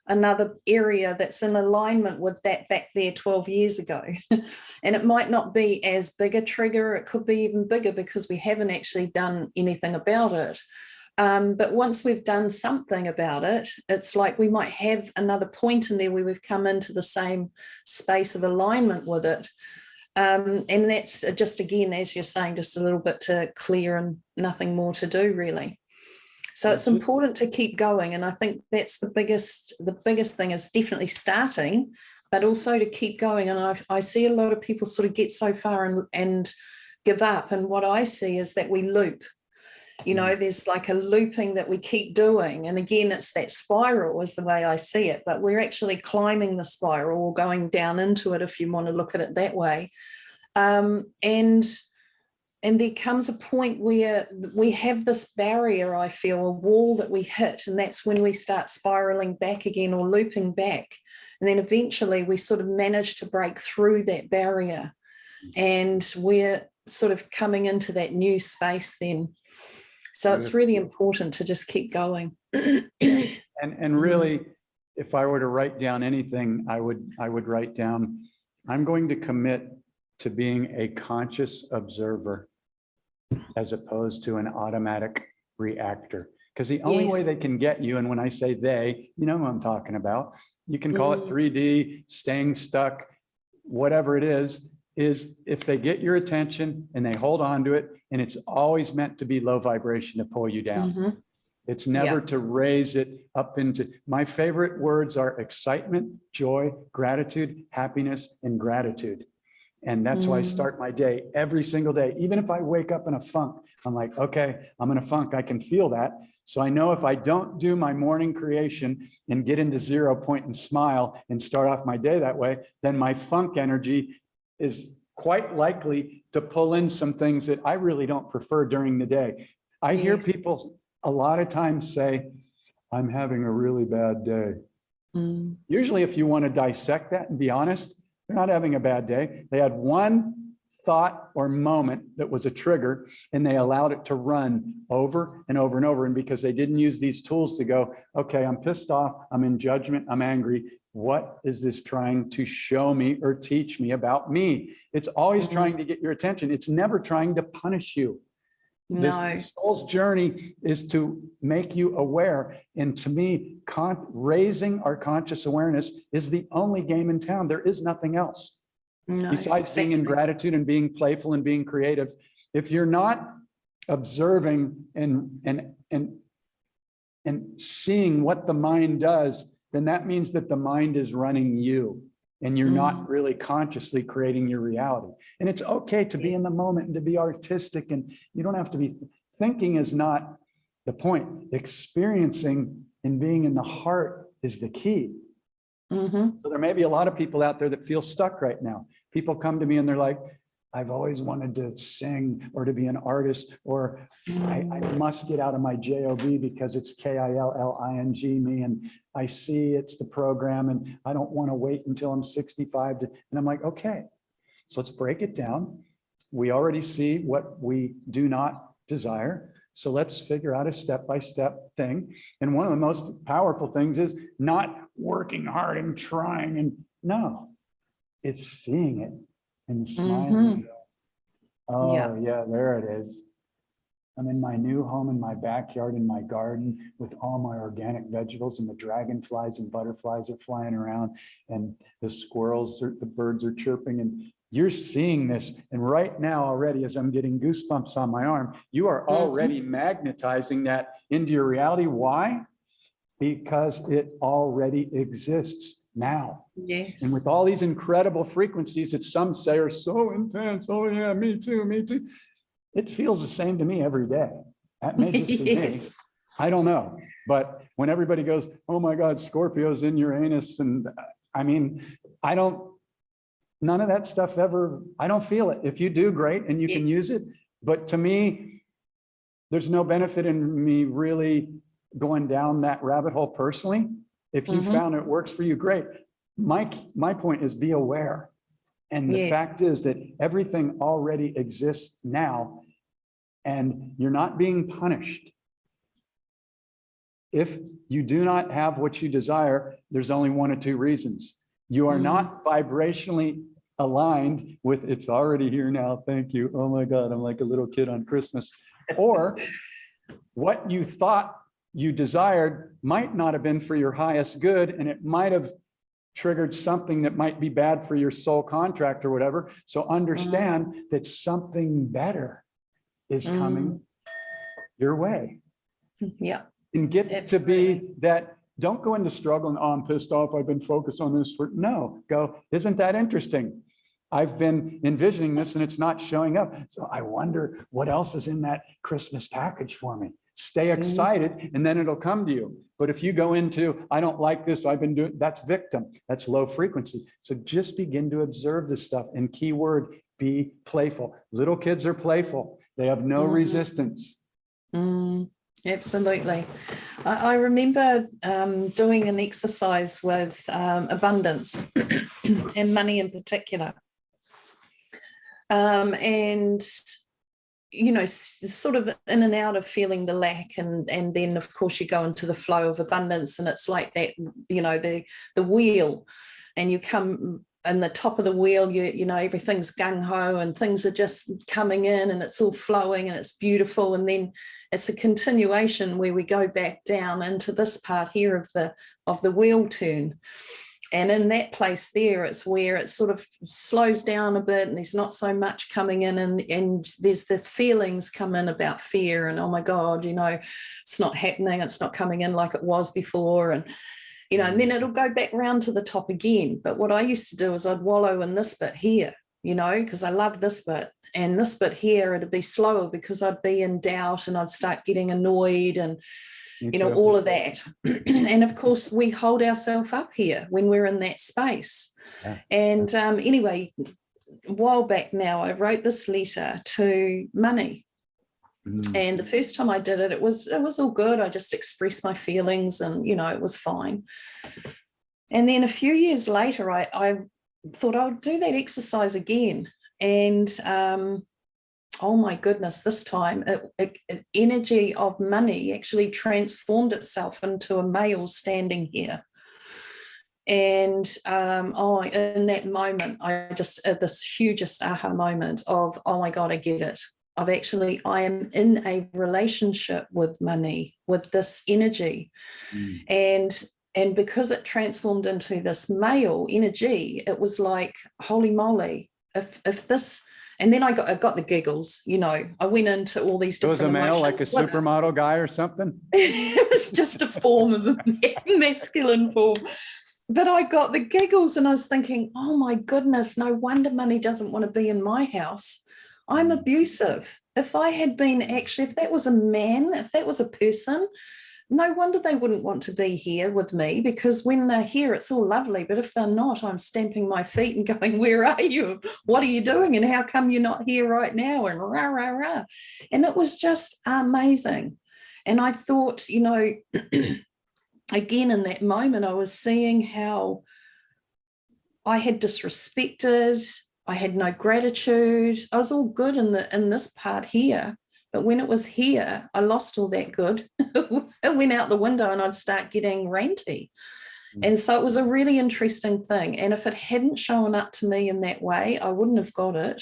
another area that's in alignment with that back there 12 years ago. And it might not be as big a trigger, it could be even bigger because we haven't actually done anything about it. But once we've done something about it, it's like we might have another point in there where we've come into the same space of alignment with it. And that's just, again, as you're saying, just a little bit to clear and nothing more to do really. So it's important to keep going. And I think that's the biggest thing is definitely starting, but also to keep going. And I see a lot of people sort of get so far and give up. And what I see is that we loop, there's like a looping that we keep doing. And again, it's that spiral is the way I see it, but we're actually climbing the spiral or going down into it, if you want to look at it that way. And there comes a point where we have this barrier, I feel, a wall that we hit, and that's when we start spiraling back again or looping back. And then eventually we sort of manage to break through that barrier, and we're sort of coming into that new space then. So it's really important to just keep going. And really, if I were to write down anything, I would write down, I'm going to commit to being a conscious observer as opposed to an automatic reactor. Because the only way they can get you, and when I say they, you know who I'm talking about, you can call it 3D, staying stuck, whatever it is if they get your attention and they hold on to it, and it's always meant to be low vibration to pull you down. It's never to raise it up into, my favorite words are excitement, joy, gratitude, happiness, and gratitude. And that's why I start my day every single day. Even if I wake up in a funk, I'm like, okay, I'm in a funk. I can feel that. So I know if I don't do my morning creation and get into 0 point and smile and start off my day that way, then my funk energy is quite likely to pull in some things that I really don't prefer during the day. I hear people a lot of times say, I'm having a really bad day. Usually, if you want to dissect that and be honest, they're not having a bad day. They had one thought or moment that was a trigger, and they allowed it to run over and over and over. And because they didn't use these tools to go, okay, I'm pissed off, I'm in judgment, I'm angry, what is this trying to show me or teach me about me? It's always trying to get your attention. It's never trying to punish you. No. This soul's journey is to make you aware. And to me, raising our conscious awareness is the only game in town. There is nothing else. No, Besides being in gratitude and being playful and being creative. If you're not observing and seeing what the mind does, then that means that the mind is running you and you're not really consciously creating your reality. And it's okay to be in the moment and to be artistic, and you don't have to be thinking is not the point. Experiencing and being in the heart is the key. So there may be a lot of people out there that feel stuck right now. People come to me and they're like, I've always wanted to sing or to be an artist, or I must get out of my job because it's KILLING me, and I see it's the program and I don't want to wait until I'm 65 and I'm like, okay, so let's break it down. We already see what we do not desire. So let's figure out a step-by-step thing. And one of the most powerful things is not working hard and trying, and no, it's seeing it and smiling. Oh yeah, there it is. I'm in my new home in my backyard in my garden with all my organic vegetables, and the dragonflies and butterflies are flying around, and the squirrels, the birds are chirping, and you're seeing this. And right now already, as I'm getting goosebumps on my arm, you are already magnetizing that into your reality. Why? Because it already exists now. Yes. And with all these incredible frequencies that some say are so intense, oh yeah, me too, me too. It feels the same to me every day. That may just be me. I don't know. But when everybody goes, oh my God, Scorpio's in Uranus, and I mean, none of that stuff ever, I don't feel it. If you do, great, and you can use it. But to me, there's no benefit in me really going down that rabbit hole personally. If you found it works for you, great. My point is be aware. And the fact is that everything already exists now, and you're not being punished. If you do not have what you desire, there's only one or two reasons. You are not vibrationally aligned with it's already here now. Thank you. Oh my God, I'm like a little kid on Christmas. Or what you thought you desired might not have been for your highest good, and it might have triggered something that might be bad for your soul contract or whatever. So understand that something better is coming your way. Yeah. And get to be that. Don't go into struggling. Oh, I'm pissed off. I've been focused on this for no. Go, isn't that interesting? I've been envisioning this and it's not showing up. So I wonder what else is in that Christmas package for me. Stay excited and then it'll come to you. But if you go into, I don't like this, I've been doing, that's victim. That's low frequency. So just begin to observe this stuff. And keyword, be playful. Little kids are playful. They have no resistance. Absolutely. I remember doing an exercise with abundance and money in particular. And, you know, sort of in and out of feeling the lack. And then, of course, you go into the flow of abundance, and it's like that, you know, the wheel, and you come in the top of the wheel, you know, everything's gung-ho and things are just coming in and it's all flowing and it's beautiful. And then it's a continuation where we go back down into this part here of the wheel turn. And in that place there, it's where it sort of slows down a bit and there's not so much coming in, and there's the feelings come in about fear and, oh my God, you know, it's not happening, it's not coming in like it was before. And you know, and then it'll go back round to the top again. But what I used to do is I'd wallow in this bit here, you know, because I love this bit. And this bit here, it'd be slower because I'd be in doubt and I'd start getting annoyed and, you know, all of that. And of course, we hold ourselves up here when we're in that space. Yeah. And anyway, a while back now, I wrote this letter to money. And the first time I did it, it was all good. I just expressed my feelings and, you know, it was fine. And then a few years later, I thought I'll do that exercise again. And oh my goodness, this time energy of money actually transformed itself into a male standing here. And oh, in that moment, I just had this hugest aha moment of, oh my God, I get it. I am in a relationship with money, with this energy. And because it transformed into this male energy, it was like, holy moly, if this, and then I got the giggles, you know, I went into all these different emotions. It was a male, like a supermodel guy or something? It was just a form of a masculine form. But I got the giggles and I was thinking, oh my goodness, no wonder money doesn't want to be in my house. I'm abusive. If that was a man, if that was a person, no wonder they wouldn't want to be here with me, because when they're here, it's all lovely. But if they're not, I'm stamping my feet and going, where are you? What are you doing? And how come you're not here right now? And rah, rah, rah. And it was just amazing. And I thought, you know, again, in that moment, I was seeing how I had disrespected, I had no gratitude. I was all good in this part here. But when it was here, I lost all that good. It went out the window and I'd start getting ranty. And so it was a really interesting thing. And if it hadn't shown up to me in that way, I wouldn't have got it.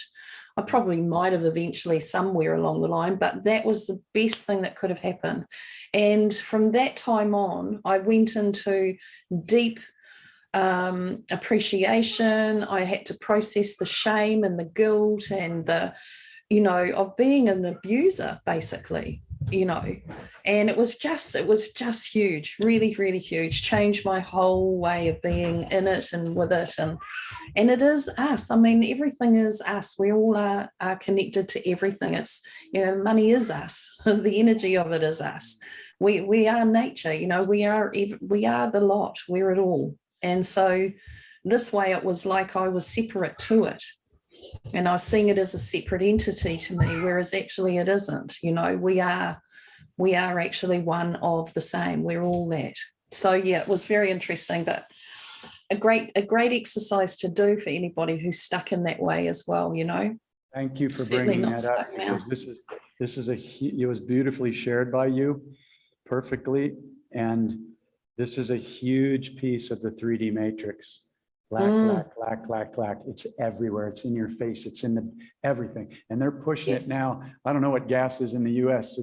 I probably might have eventually somewhere along the line, but that was the best thing that could have happened. And from that time on, I went into deep appreciation. I had to process the shame and the guilt and the, you know, of being an abuser, basically, you know. And it was just huge, really, really huge. Changed my whole way of being in it and with it. And it is us. I mean, everything is us. We all are connected to everything. It's, you know, money is us. The energy of it is us. We are nature, you know, we are the lot, we're it all. And so this way it was like I was separate to it. And I was seeing it as a separate entity to me, whereas actually it isn't. You know, we are actually one of the same. We're all that. So yeah, it was very interesting, but a great exercise to do for anybody who's stuck in that way as well, you know. Thank you for bringing that up, because it was beautifully shared by you, perfectly, and this is a huge piece of the 3D matrix. Lack. It's everywhere. It's in your face. It's in everything. And they're pushing it now. I don't know what gas is in the US.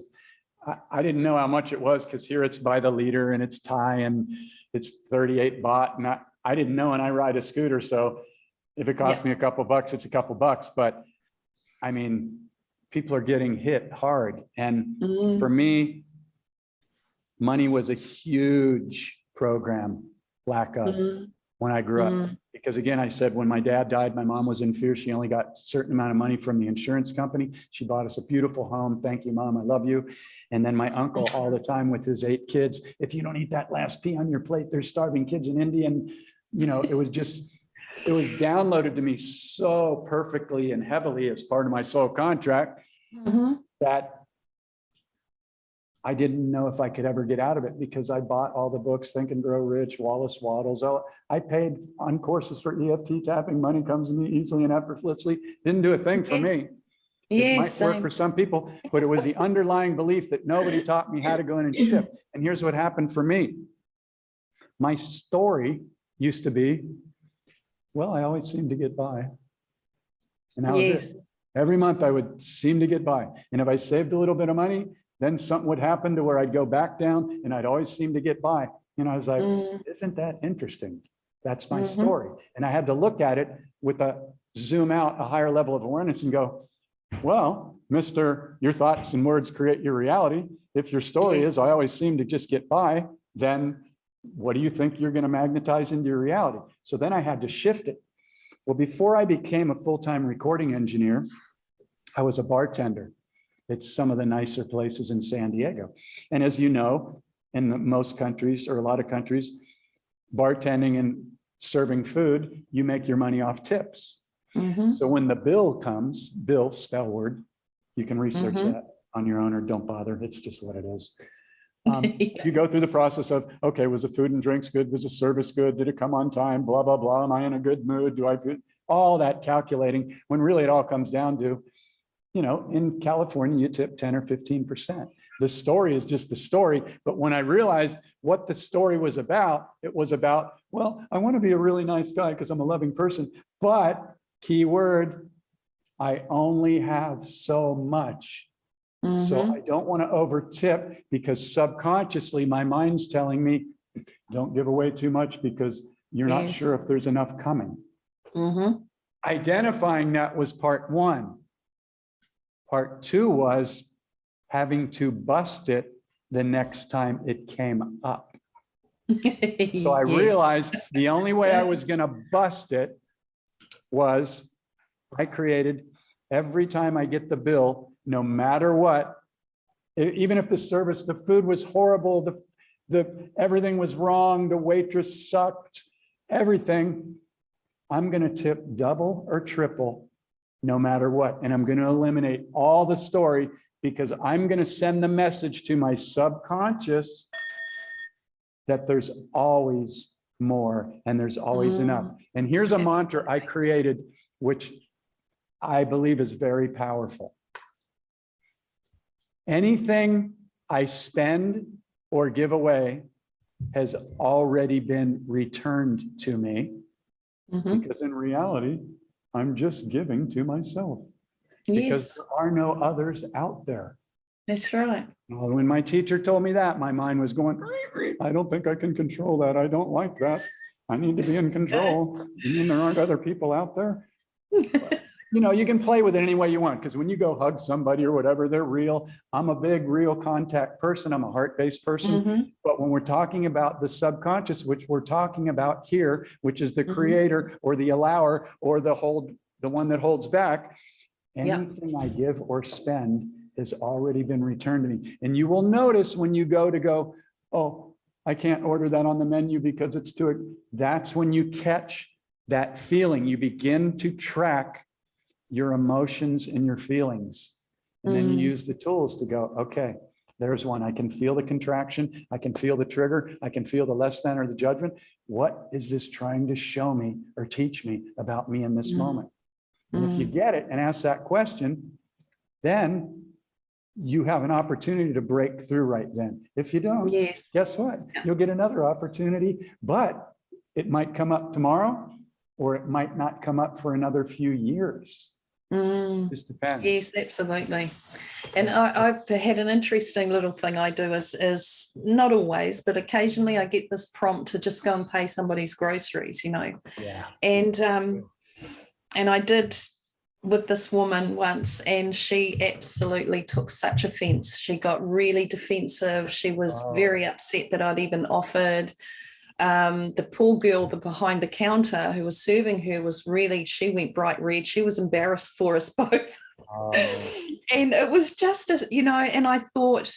I didn't know how much it was, because here it's by the liter and it's Thai and it's 38 baht. And I didn't know, and I ride a scooter. So if it costs me a couple bucks, it's a couple bucks. But I mean, people are getting hit hard. And for me, money was a huge program, lack of. When I grew up, because again, I said, when my dad died, my mom was in fear. She only got a certain amount of money from the insurance company. She bought us a beautiful home. Thank you, Mom. I love you. And then my uncle all the time with his 8 kids. If you don't eat that last pea on your plate, there's starving kids in India. And, you know, it was downloaded to me so perfectly and heavily as part of my soul contract that I didn't know if I could ever get out of it, because I bought all the books, Think and Grow Rich, Wallace Wattles. I paid on courses for EFT tapping. Money comes to me easily and effortlessly. Didn't do a thing for me. It might work for some people, but it was the underlying belief that nobody taught me how to go in and shift. And here's what happened for me. My story used to be, well, I always seem to get by. And that was it. Every month I would seem to get by. And if I saved a little bit of money, then something would happen to where I'd go back down and I'd always seem to get by. You know, I was like, isn't that interesting? That's my story. And I had to look at it with a zoom out, a higher level of awareness and go, well, Mr. Your thoughts and words create your reality. If your story is, I always seem to just get by, then what do you think you're going to magnetize into your reality? So then I had to shift it. Well, before I became a full-time recording engineer, I was a bartender. It's some of the nicer places in San Diego. And as you know, in most countries, or a lot of countries, bartending and serving food, you make your money off tips. So when the bill comes, bill, spell word, you can research that on your own, or don't bother. It's just what it is. You go through the process of, okay, was the food and drinks good? Was the service good? Did it come on time? Blah, blah, blah. Am I in a good mood? Do I feel all that calculating, when really it all comes down to, you know, in California, you tip 10 or 15%. the story is just the story. But when I realized what the story was about, it was about, well, I want to be a really nice guy because I'm a loving person, but key word, I only have so much. So I don't want to over tip because subconsciously my mind's telling me, don't give away too much because you're not sure if there's enough coming. Identifying that was part one. Part two was having to bust it the next time it came up. So I realized the only way I was going to bust it was I created every time I get the bill, no matter what, even if the service, the food was horrible, everything was wrong, the waitress sucked, everything, I'm going to tip double or triple no matter what. And I'm going to eliminate all the story because I'm going to send the message to my subconscious that there's always more and there's always enough. And here's a mantra I created, which I believe is very powerful. Anything I spend or give away has already been returned to me because in reality, I'm just giving to myself because there are no others out there. That's right. Well, when my teacher told me that, my mind was going, I don't think I can control that. I don't like that. I need to be in control. You mean there aren't other people out there? You know, you can play with it any way you want because when you go hug somebody or whatever, they're real. I'm a big real contact person. I'm a heart-based person. But when we're talking about the subconscious, which we're talking about here, which is the creator or the allower or the one that holds back, anything I give or spend has already been returned to me. And you will notice when you go, oh, I can't order that on the menu because it's too, that's when you catch that feeling. You begin to track your emotions and your feelings. And then you use the tools to go, okay, there's one. I can feel the contraction. I can feel the trigger. I can feel the less than or the judgment. What is this trying to show me or teach me about me in this moment? And if you get it and ask that question, then you have an opportunity to break through right then. If you don't, guess what? You'll get another opportunity, but it might come up tomorrow or it might not come up for another few years. Just depends. Yes, absolutely. And I've had an interesting little thing I do is not always, but occasionally I get this prompt to just go and pay somebody's groceries, you know. And I did with this woman once, and she absolutely took such offense. She got really defensive. She was very upset that I'd even offered. The poor girl behind the counter who was serving her was really, she went bright red. She was embarrassed for us both. And it was just, you know, and I thought,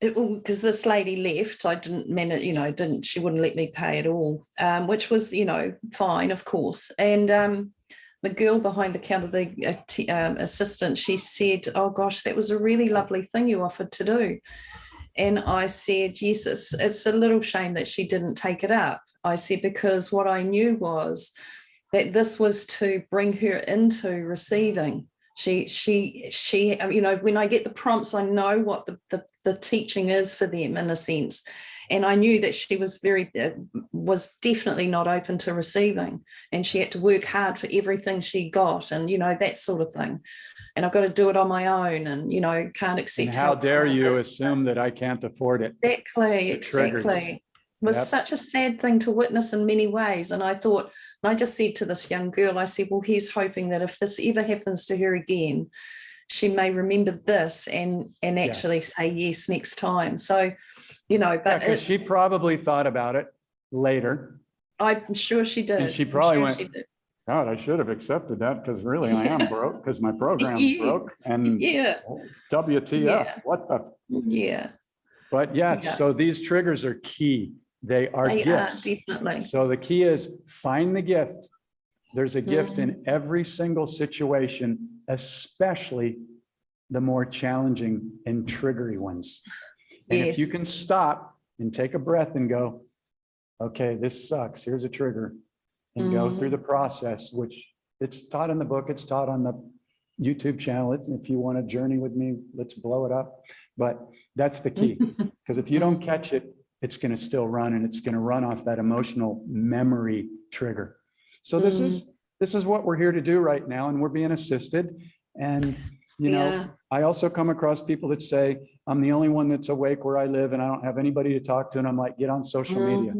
because this lady left, I didn't manage, you know, she wouldn't let me pay at all, which was, you know, fine, of course. And the girl behind the counter, the assistant, she said, oh gosh, that was a really lovely thing you offered to do. And I said, yes, it's a little shame that she didn't take it up. I said, because what I knew was that this was to bring her into receiving. She, you know, when I get the prompts, I know what the teaching is for them in a sense. And I knew that she was was definitely not open to receiving, and she had to work hard for everything she got, and, you know, that sort of thing. And I've got to do it on my own, and, you know, can't accept. And how dare you assume that I can't afford it? Exactly. It was such a sad thing to witness in many ways. And I thought, and I just said to this young girl, I said, well, here's hoping that if this ever happens to her again, she may remember this and actually say yes next time. So, you know, but she probably thought about it later. I'm sure she did. And she probably went, God, I should have accepted that because really I am broke because my program's broke. And WTF, what the? But yes, so these triggers are key. They are gifts. Definitely. So the key is find the gift. There's a gift in every single situation, especially the more challenging and triggery ones. And if you can stop and take a breath and go, okay, this sucks. Here's a trigger, and go through the process, which it's taught in the book. It's taught on YouTube channel. If you want to journey with me, let's blow it up. But that's the key, because if you don't catch it, it's going to still run, and it's going to run off that emotional memory trigger. So this is what we're here to do right now, and we're being assisted. And you know, I also come across people that say, I'm the only one that's awake where I live and I don't have anybody to talk to. And I'm like, get on social media.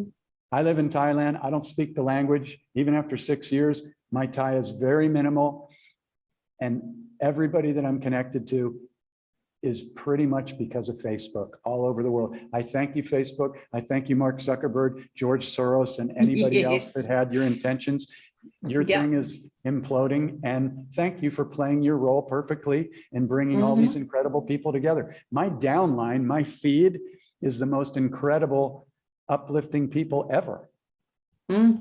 I live in Thailand. I don't speak the language. Even after 6 years, my Thai is very minimal. And everybody that I'm connected to is pretty much because of Facebook all over the world. I thank you, Facebook. I thank you, Mark Zuckerberg, George Soros, and anybody else that had your intentions. Your thing is imploding, and thank you for playing your role perfectly and bringing all these incredible people together. My downline, my feed is the most incredible, uplifting people ever.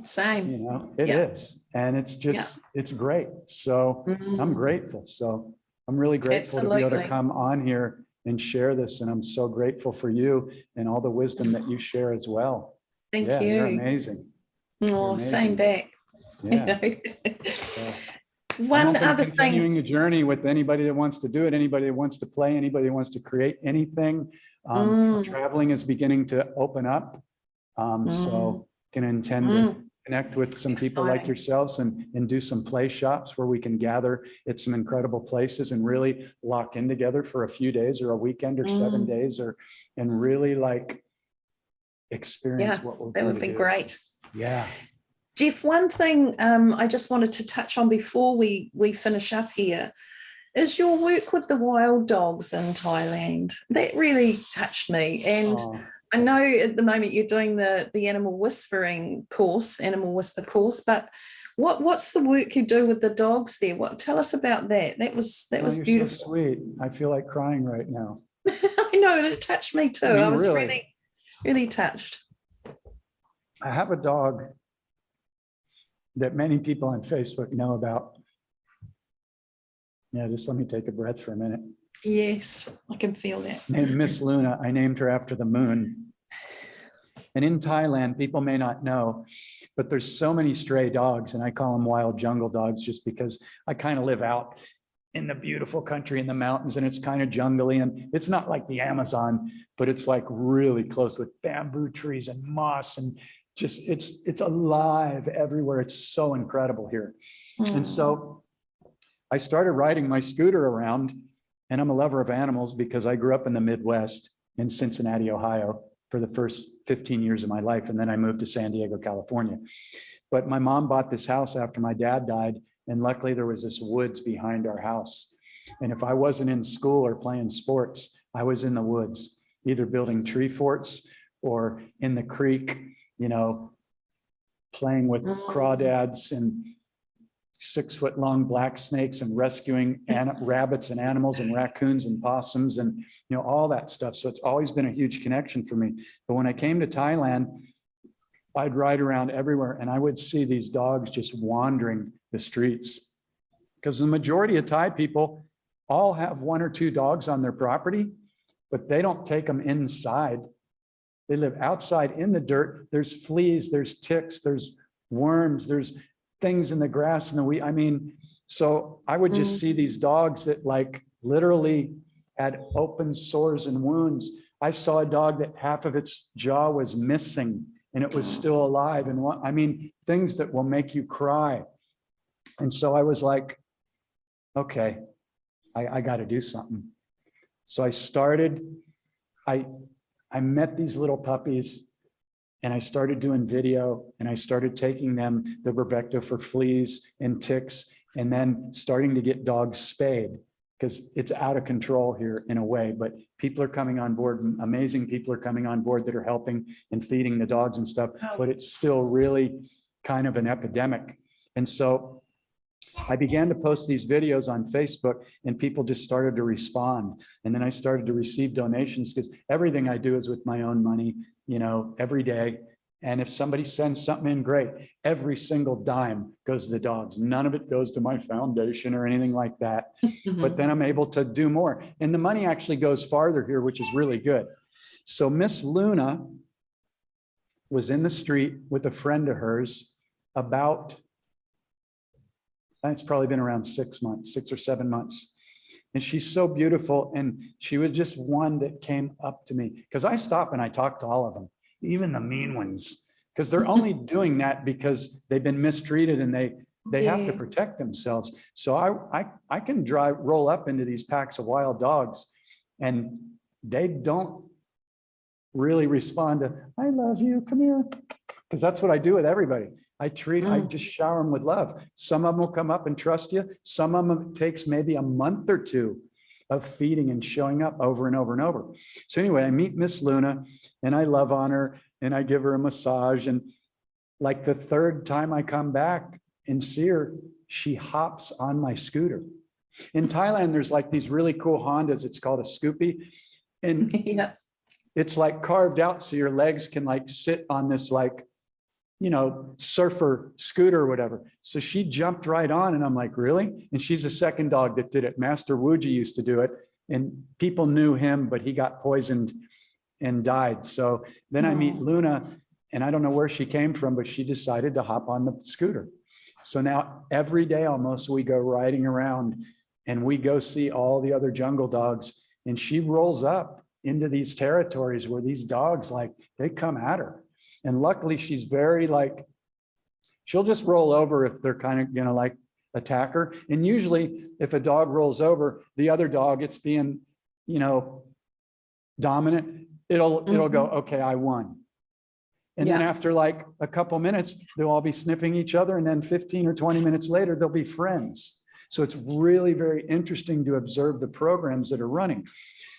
Same. You know, it is. And it's just, it's great. So I'm grateful. So I'm really grateful to be able to come on here and share this. And I'm so grateful for you and all the wisdom that you share as well. Thank you. You're amazing. Oh, amazing. Same back. Yeah. One other thing. Continuing a journey with anybody that wants to do it, anybody that wants to play, anybody that wants to create anything. Traveling is beginning to open up. So can intend to connect with some people like yourselves and do some play shops where we can gather at some incredible places and really lock in together for a few days or a weekend or 7 days and really like experience what we're that would be great. Yeah. Jeff, one thing I just wanted to touch on before we finish up here is your work with the wild dogs in Thailand. That really touched me. And I know at the moment you're doing the animal whispering course, animal whisper course, but what's the work you do with the dogs there? Tell us about that. That was beautiful. So sweet. I feel like crying right now. I know, it touched me too. I was really touched. I have a dog that many people on Facebook know about. Yeah, just let me take a breath for a minute. Yes, I can feel that. Named Miss Luna. I named her after the moon. And in Thailand, people may not know, but there's so many stray dogs, and I call them wild jungle dogs just because I kind of live out in the beautiful country in the mountains, and it's kind of jungly, and it's not like the Amazon, but it's like really close with bamboo trees and moss, and just it's alive everywhere. It's so incredible here. And so I started riding my scooter around, and I'm a lover of animals because I grew up in the Midwest in Cincinnati, Ohio for the first 15 years of my life. And then I moved to San Diego, California. But my mom bought this house after my dad died. And luckily there was this woods behind our house. And if I wasn't in school or playing sports, I was in the woods, either building tree forts or in the creek, you know, playing with crawdads and 6-foot long black snakes and rescuing rabbits and animals and raccoons and possums and, you know, all that stuff. So it's always been a huge connection for me. But when I came to Thailand, I'd ride around everywhere and I would see these dogs just wandering the streets, because the majority of Thai people all have 1 or 2 dogs on their property, but they don't take them inside. They live outside in the dirt. There's fleas, there's ticks, there's worms, there's things in the grass and the wheat. I mean, so I would just see these dogs that like literally had open sores and wounds. I saw a dog that half of its jaw was missing and it was still alive. And I mean, things that will make you cry. And so I was like, okay, I got to do something. So I started, I met these little puppies and I started doing video and I started taking them the Bravecto for fleas and ticks, and then starting to get dogs spayed because it's out of control here in a way, but people are coming on board. Amazing people are coming on board that are helping and feeding the dogs and stuff, but it's still really kind of an epidemic. And so I began to post these videos on Facebook and people just started to respond. And then I started to receive donations because everything I do is with my own money, you know, every day. And if somebody sends something in, great. Every single dime goes to the dogs. None of it goes to my foundation or anything like that. But then I'm able to do more. And the money actually goes farther here, which is really good. So Miss Luna was in the street with a friend of hers about it's probably been around 6 months, 6 or 7 months. And she's so beautiful. And she was just one that came up to me, because I stop and I talk to all of them, even the mean ones, because they're only doing that because they've been mistreated and they have to protect themselves. So I can roll up into these packs of wild dogs, and they don't really respond to, I love you, come here. Because that's what I do with everybody. I just shower them with love. Some of them will come up and trust you. Some of them, it takes maybe a month or two of feeding and showing up over and over and over. So anyway, I meet Miss Luna and I love on her and I give her a massage. And like the third time I come back and see her, she hops on my scooter. In Thailand, there's like these really cool Hondas. It's called a Scoopy. And it's like carved out so your legs can like sit on this like, you know, surfer scooter or whatever. So she jumped right on and I'm like, really? And she's the second dog that did it. Master Wuji used to do it and people knew him, but he got poisoned and died. So then I meet Luna and I don't know where she came from, but she decided to hop on the scooter. So now every day almost we go riding around and we go see all the other jungle dogs, and she rolls up into these territories where these dogs, like, they come at her. And luckily she's very like, she'll just roll over if they're kind of, you know, like attack her. And usually if a dog rolls over the other dog, it's being, you know, dominant, it'll go, okay, I won. And then after like a couple minutes, they'll all be sniffing each other. And then 15 or 20 minutes later, they'll be friends. So it's really very interesting to observe the programs that are running.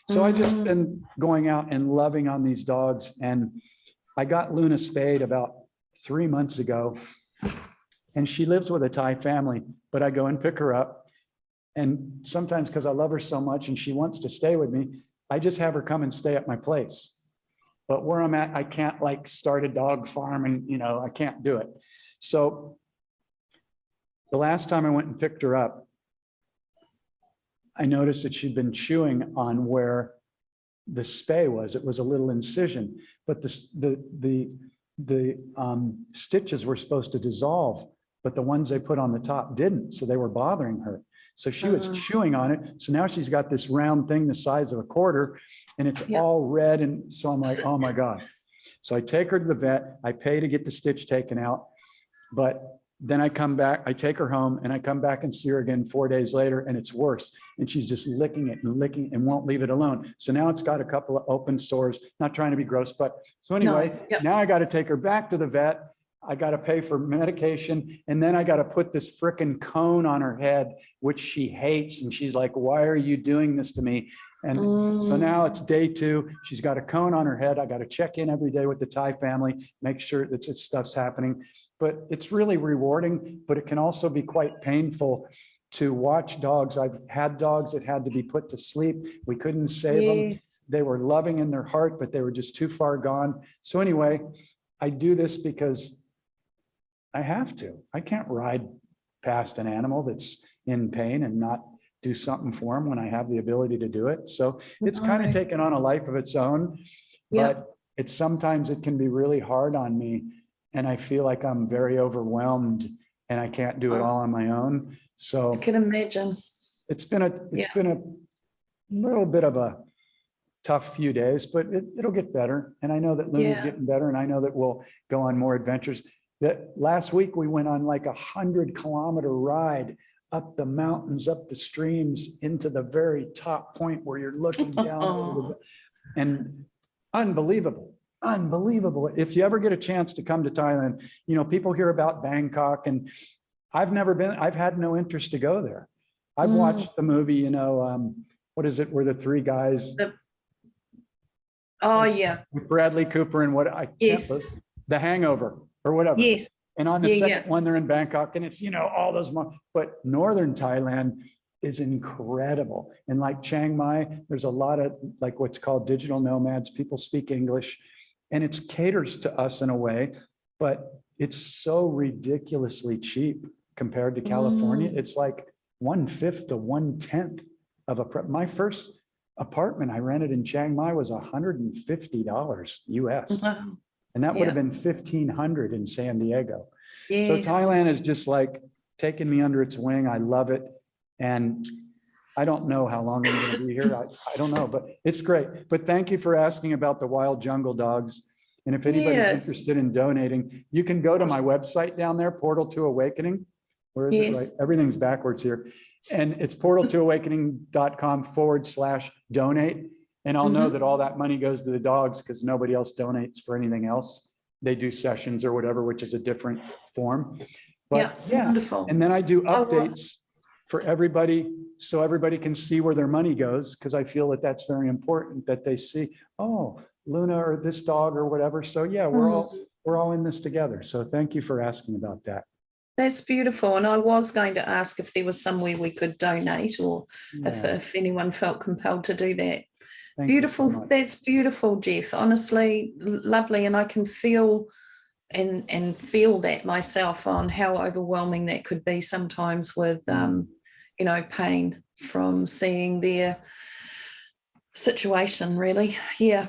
So I just been going out and loving on these dogs. And I got Luna spayed about 3 months ago, and she lives with a Thai family, but I go and pick her up. And sometimes because I love her so much and she wants to stay with me, I just have her come and stay at my place. But where I'm at, I can't like start a dog farm and, you know, I can't do it. So the last time I went and picked her up, I noticed that she'd been chewing on where the spay was. It was a little incision, but the stitches were supposed to dissolve, but the ones they put on the top didn't. So they were bothering her. So she was chewing on it. So now she's got this round thing the size of a quarter and it's all red. And so I'm like, oh my God. So I take her to the vet. I pay to get the stitch taken out, but then I come back, I take her home and I come back and see her again 4 days later and it's worse. And she's just licking it and won't leave it alone. So now it's got a couple of open sores, not trying to be gross, but so anyway, now I got to take her back to the vet. I got to pay for medication. And then I got to put this frickin' cone on her head, which she hates. And she's like, why are you doing this to me? And so now it's day 2. She's got a cone on her head. I got to check in every day with the Thai family, make sure that this stuff's happening. But it's really rewarding, but it can also be quite painful to watch dogs. I've had dogs that had to be put to sleep. We couldn't save them. They were loving in their heart, but they were just too far gone. So anyway, I do this because I have to. I can't ride past an animal that's in pain and not do something for him when I have the ability to do it. So it's kind of taken on a life of its own, but it's sometimes it can be really hard on me. And I feel like I'm very overwhelmed and I can't do it all on my own. So I can imagine. It's been a little bit of a tough few days, but it'll get better. And I know that Luna's getting better, and I know that we'll go on more adventures. That last week we went on like 100-kilometer ride up the mountains, up the streams, into the very top point where you're looking down and unbelievable. Unbelievable. If you ever get a chance to come to Thailand, you know, people hear about Bangkok and I've never been, I've had no interest to go there. I've watched the movie, you know, what is it? Where the 3 guys. With Bradley Cooper and what I can't listen, The Hangover or whatever. Yes. And on the second one, they're in Bangkok and it's, you know, all those, but Northern Thailand is incredible. And like Chiang Mai, there's a lot of like what's called digital nomads. People speak English. And it caters to us in a way, but it's so ridiculously cheap compared to California. It's like 1/5 to 1/10 of my first apartment I rented in Chiang Mai was $150 US. And that would have been $1,500 in San Diego. So Thailand is just like, taken me under its wing. I love it. And I don't know how long I'm going to be here. I don't know, but it's great. But thank you for asking about the wild jungle dogs. And if anybody's interested in donating, you can go to my website down there, Portal to Awakening. Where is it? Right? Everything's backwards here. And it's portaltoawakening.com/donate. And I'll know that all that money goes to the dogs because nobody else donates for anything else. They do sessions or whatever, which is a different form. But wonderful. And then I do updates for everybody so everybody can see where their money goes, because I feel that that's very important, that they see, oh, Luna or this dog or whatever. So yeah, we're all in this together. So thank you for asking about that. That's beautiful. And I was going to ask if there was somewhere we could donate, or if anyone felt compelled to do that. Thank beautiful. You so much. That's beautiful, Jeff. Honestly, lovely. And I can feel and feel that myself on how overwhelming that could be sometimes with, you know, pain from seeing their situation, really. Yeah.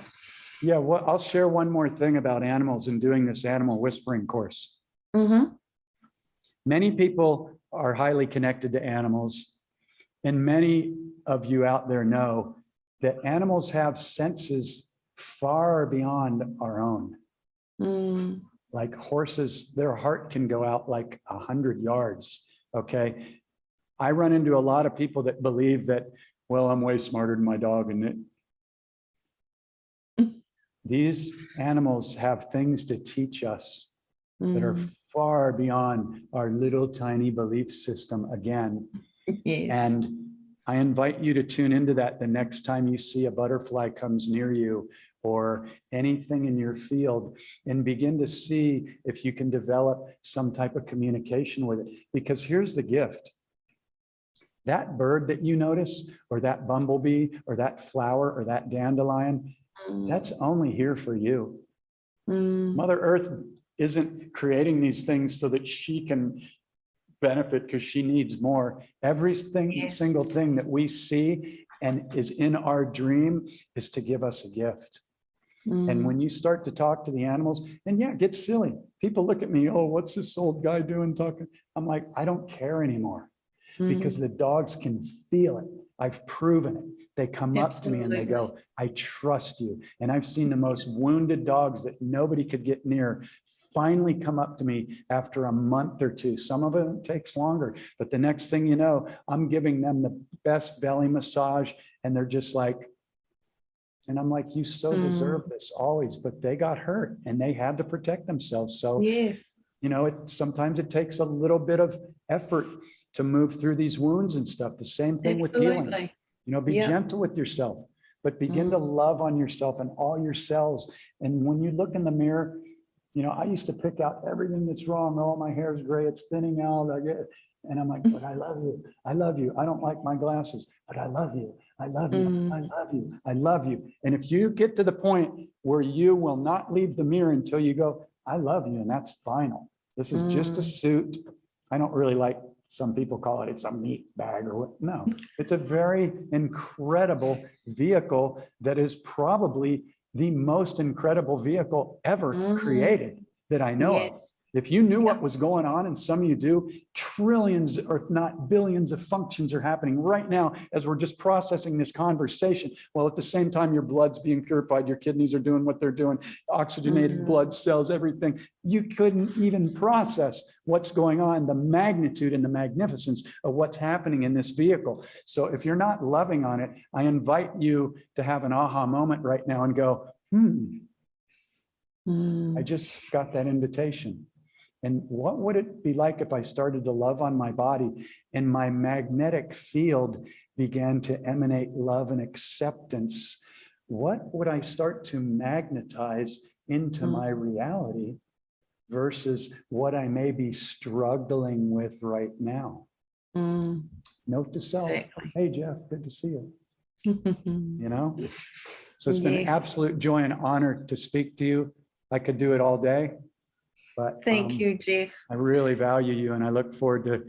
Yeah. Well, I'll share one more thing about animals and doing this animal whispering course. Many people are highly connected to animals, and many of you out there know that animals have senses far beyond our own. Like horses, their heart can go out like 100 yards. Okay. I run into a lot of people that believe that, well, I'm way smarter than my dog. And these animals have things to teach us that are far beyond our little tiny belief system again. And I invite you to tune into that the next time you see a butterfly comes near you or anything in your field, and begin to see if you can develop some type of communication with it. Because here's the gift. That bird that you notice, or that bumblebee, or that flower, or that dandelion, that's only here for you. Mother Earth isn't creating these things so that she can benefit because she needs more. Everything, single thing that we see and is in our dream is to give us a gift. And when you start to talk to the animals, and yeah, get silly. People look at me, oh, what's this old guy doing talking? I'm like, I don't care anymore, because the dogs can feel it. I've proven it. They come up to me and they go, I trust you. And I've seen the most wounded dogs that nobody could get near finally come up to me after a month or two. Some of it takes longer, but the next thing you know, I'm giving them the best belly massage, and they're just like, and I'm like, you so deserve this always, but they got hurt and they had to protect themselves. So, you know, sometimes it takes a little bit of effort to move through these wounds and stuff. The same thing with healing. You know, be gentle with yourself, but begin to love on yourself and all your cells. And when you look in the mirror, you know, I used to pick out everything that's wrong. Oh, my hair is gray, it's thinning out. And I'm like, but I love you. I love you. I don't like my glasses, but I love you. I love you. I love you. I love you. And if you get to the point where you will not leave the mirror until you go, I love you, and that's final. This is just a suit. I don't really like, some people call it, it's a meat bag or what. No, it's a very incredible vehicle that is probably the most incredible vehicle ever created that I know of. If you knew what was going on, and some of you do, trillions, or if not billions of functions are happening right now as we're just processing this conversation. Well, at the same time, your blood's being purified, your kidneys are doing what they're doing, oxygenated blood cells, everything. You couldn't even process what's going on, the magnitude and the magnificence of what's happening in this vehicle. So if you're not loving on it, I invite you to have an aha moment right now and go, I just got that invitation. And what would it be like if I started to love on my body and my magnetic field began to emanate love and acceptance? What would I start to magnetize into my reality versus what I may be struggling with right now? Note to self, hey, Jeff, good to see you. You know, so it's been an absolute joy and honor to speak to you. I could do it all day. But thank you, Jeff. I really value you, and I look forward to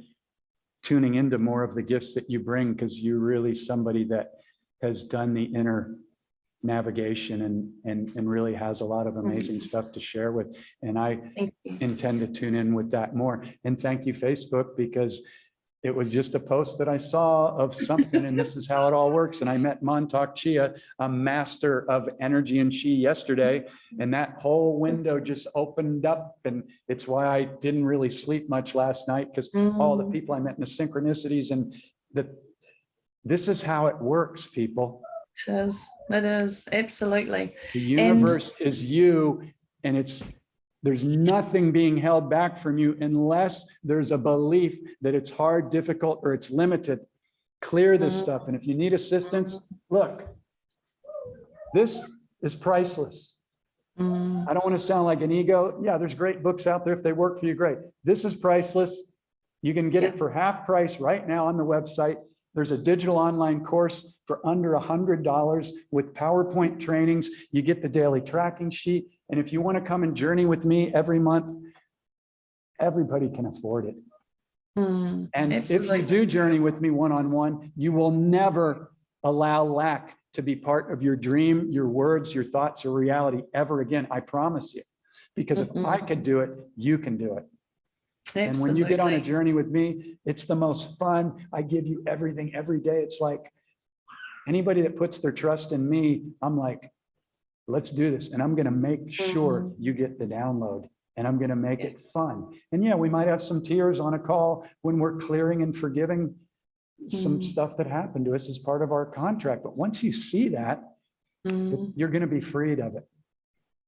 tuning into more of the gifts that you bring, because you're really somebody that has done the inner navigation and really has a lot of amazing stuff to share with. And I intend to tune in with that more. And thank you, Facebook, because it was just a post that I saw of something, and this is how it all works. And I met Montauk Chia, a master of energy and chi, yesterday, and that whole window just opened up. And it's why I didn't really sleep much last night, because all the people I met in the synchronicities and this is how it works, people. It is absolutely. The universe is you, and there's nothing being held back from you unless there's a belief that it's hard, difficult, or it's limited. Clear this stuff. And if you need assistance, look, this is priceless. I don't want to sound like an ego. Yeah, there's great books out there. If they work for you, great. This is priceless. You can get it for half price right now on the website. There's a digital online course for under $100 with PowerPoint trainings. You get the daily tracking sheet. And if you want to come and journey with me every month, everybody can afford it. And absolutely. If you do journey with me one-on-one, you will never allow lack to be part of your dream, your words, your thoughts, or reality ever again. I promise you. Because if I could do it, you can do it. Absolutely. And when you get on a journey with me, it's the most fun. I give you everything every day. It's like anybody that puts their trust in me, I'm like, let's do this. And I'm going to make sure you get the download, and I'm going to make it fun. And yeah, we might have some tears on a call when we're clearing and forgiving some stuff that happened to us as part of our contract. But once you see that, you're going to be freed of it.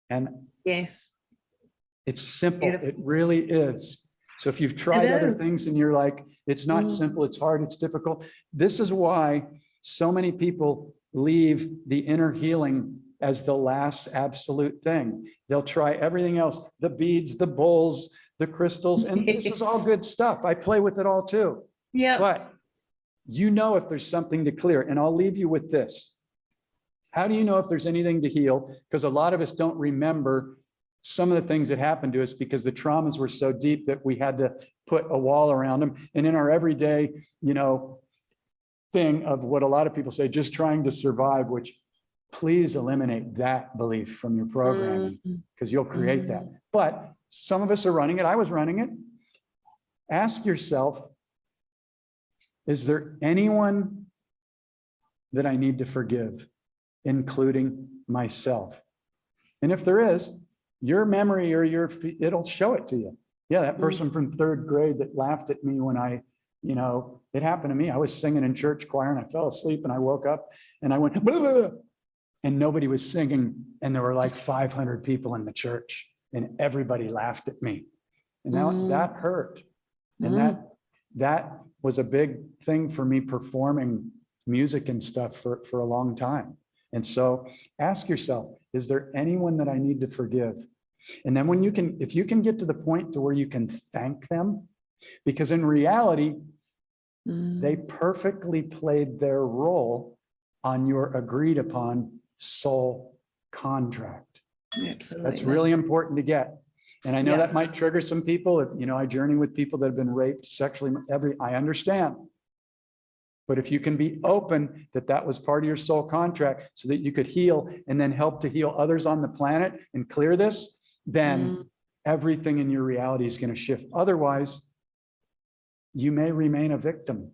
And yes, it's simple. It really is. So if you've tried other things and you're like, it's not simple, it's hard, it's difficult. This is why so many people leave the inner healing as the last absolute thing. They'll try everything else, the beads, the bowls, the crystals, and this is all good stuff. I play with it all too. Yeah. But you know if there's something to clear, and I'll leave you with this. How do you know if there's anything to heal? Because a lot of us don't remember some of the things that happened to us because the traumas were so deep that we had to put a wall around them. And in our everyday, thing of what a lot of people say, just trying to survive, which please eliminate that belief from your programming because you'll create that. But some of us are running it. I was running it. Ask yourself, is there anyone that I need to forgive, including myself? And if there is, your memory or it'll show it to you. Yeah, that person from third grade that laughed at me when it happened to me. I was singing in church choir and I fell asleep and I woke up and I went, blah, blah, blah, and nobody was singing. And there were like 500 people in the church and everybody laughed at me. And that hurt. And that was a big thing for me performing music and stuff for a long time. And so ask yourself, is there anyone that I need to forgive? And then if you can get to the point to where you can thank them, because in reality, they perfectly played their role on your agreed upon soul contract. Absolutely. That's really important to get. And I know that might trigger some people. I journey with people that have been raped sexually, I understand. But if you can be open that was part of your soul contract so that you could heal and then help to heal others on the planet and clear this, then everything in your reality is going to shift. Otherwise, you may remain a victim.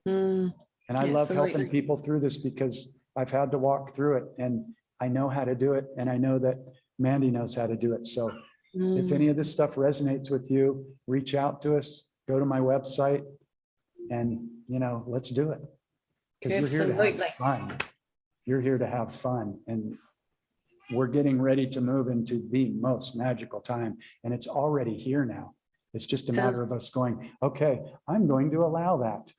And I love helping people through this because I've had to walk through it and I know how to do it. And I know that Mandy knows how to do it. So if any of this stuff resonates with you, reach out to us, go to my website, and let's do it. Because you're here to have fun. You're here to have fun. And we're getting ready to move into the most magical time. And it's already here now. It's just a matter of us going, okay, I'm going to allow that.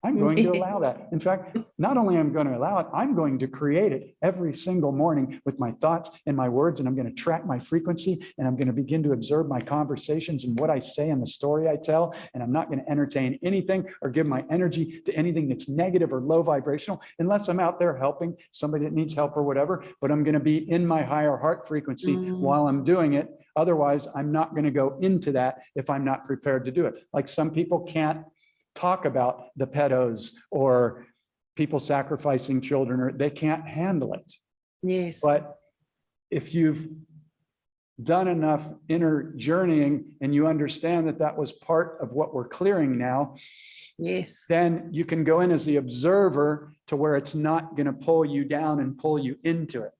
I'm going to allow that. In fact, not only am I going to allow it, I'm going to create it every single morning with my thoughts and my words, and I'm going to track my frequency, and I'm going to begin to observe my conversations and what I say and the story I tell, and I'm not going to entertain anything or give my energy to anything that's negative or low vibrational, unless I'm out there helping somebody that needs help or whatever, but I'm going to be in my higher heart frequency while I'm doing it. Otherwise, I'm not going to go into that if I'm not prepared to do it. Like some people can't talk about the pedos or people sacrificing children, or they can't handle it. Yes. But if you've done enough inner journeying and you understand that that was part of what we're clearing now, yes, then you can go in as the observer to where it's not going to pull you down and pull you into it.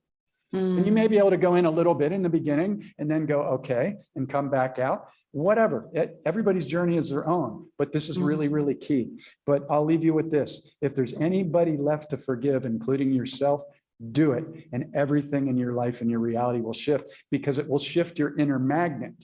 And you may be able to go in a little bit in the beginning and then go, okay, and come back out, whatever. Everybody's journey is their own, but this is really, really key. But I'll leave you with this. If there's anybody left to forgive, including yourself, do it. And everything in your life and your reality will shift, because it will shift your inner magnet.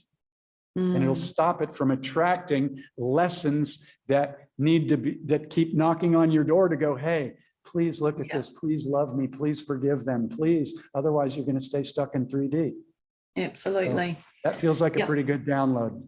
And it'll stop it from attracting lessons that need to be, that keep knocking on your door to go, hey, please look at this. Please love me. Please forgive them. Please. Otherwise, you're going to stay stuck in 3D. Absolutely. So that feels like a pretty good download.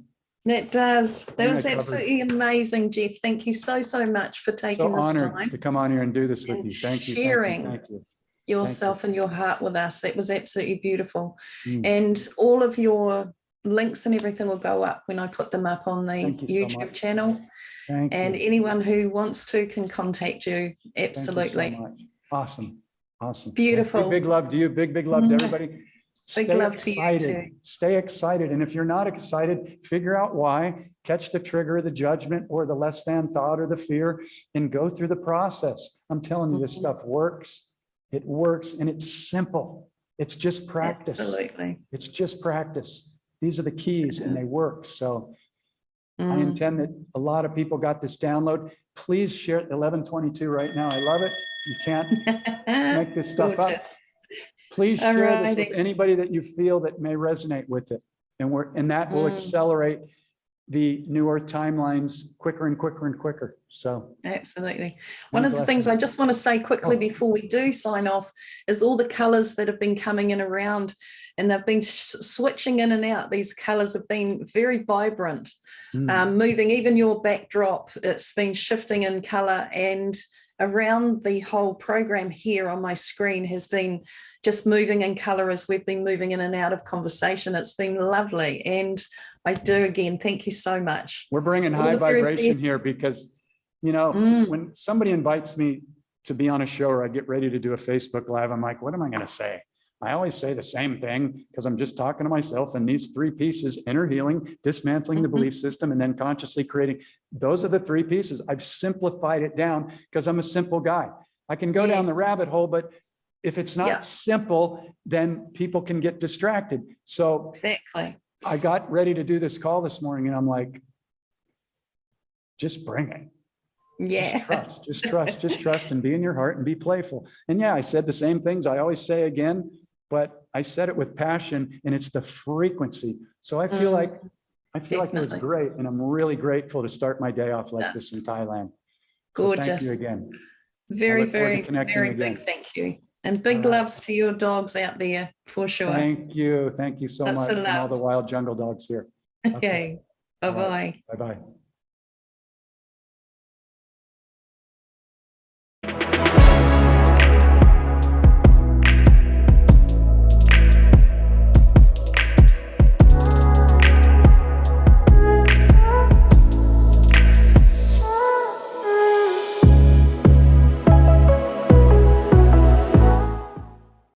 That does. That was absolutely amazing, Jeff. Thank you so, so much for taking this time. Honored to come on here and do this with you. Thank you. Sharing thank you. yourself and your heart with us. That was absolutely beautiful. And all of your links and everything will go up when I put them up on the YouTube channel. Thank and you. anyone who wants to can contact you. Absolutely. Thank you so much. Awesome. Awesome. Beautiful. Big love to you. Big love to everybody. Big love to you too. Stay excited. And if you're not excited, figure out why, catch the trigger, the judgment, or the less than thought, or the fear, and go through the process. I'm telling you, this stuff works. It works, and it's simple. It's just practice. Absolutely. It's just practice. These are the keys, and they work. So I intend that a lot of people got this download. Please share it 11:22 right now. I love it. You can't make this stuff up. Please share this with anybody that you feel that may resonate with it. And that will accelerate the New Earth timelines quicker and quicker and quicker. So absolutely. One of the things I just want to say quickly before we do sign off is all the colors that have been coming in around, and they've been switching in and out. These colors have been very vibrant, moving. Even your backdrop, it's been shifting in color, and around the whole program here on my screen has been just moving in color as we've been moving in and out of conversation. It's been lovely. And I do, again, thank you so much. We're bringing high vibration here because, you know, when somebody invites me to be on a show or I get ready to do a Facebook Live, I'm like, what am I going to say? I always say the same thing because I'm just talking to myself, and these three pieces: inner healing, dismantling the belief system, and then consciously creating. Those are the three pieces. I've simplified it down because I'm a simple guy. I can go down the rabbit hole, but if it's not simple, then people can get distracted. So exactly. I got ready to do this call this morning, and I'm like, just bring it. Yeah. Just trust and be in your heart and be playful. And yeah, I said the same things I always say again, but I said it with passion, and it's the frequency. So I feel like it was great. And I'm really grateful to start my day off like this in Thailand. Gorgeous. So thank you again. Very big thank you. And big loves to your dogs out there for sure. Thank you. Thank you so much. And all the wild jungle dogs here. Okay. Bye-bye. Bye-bye.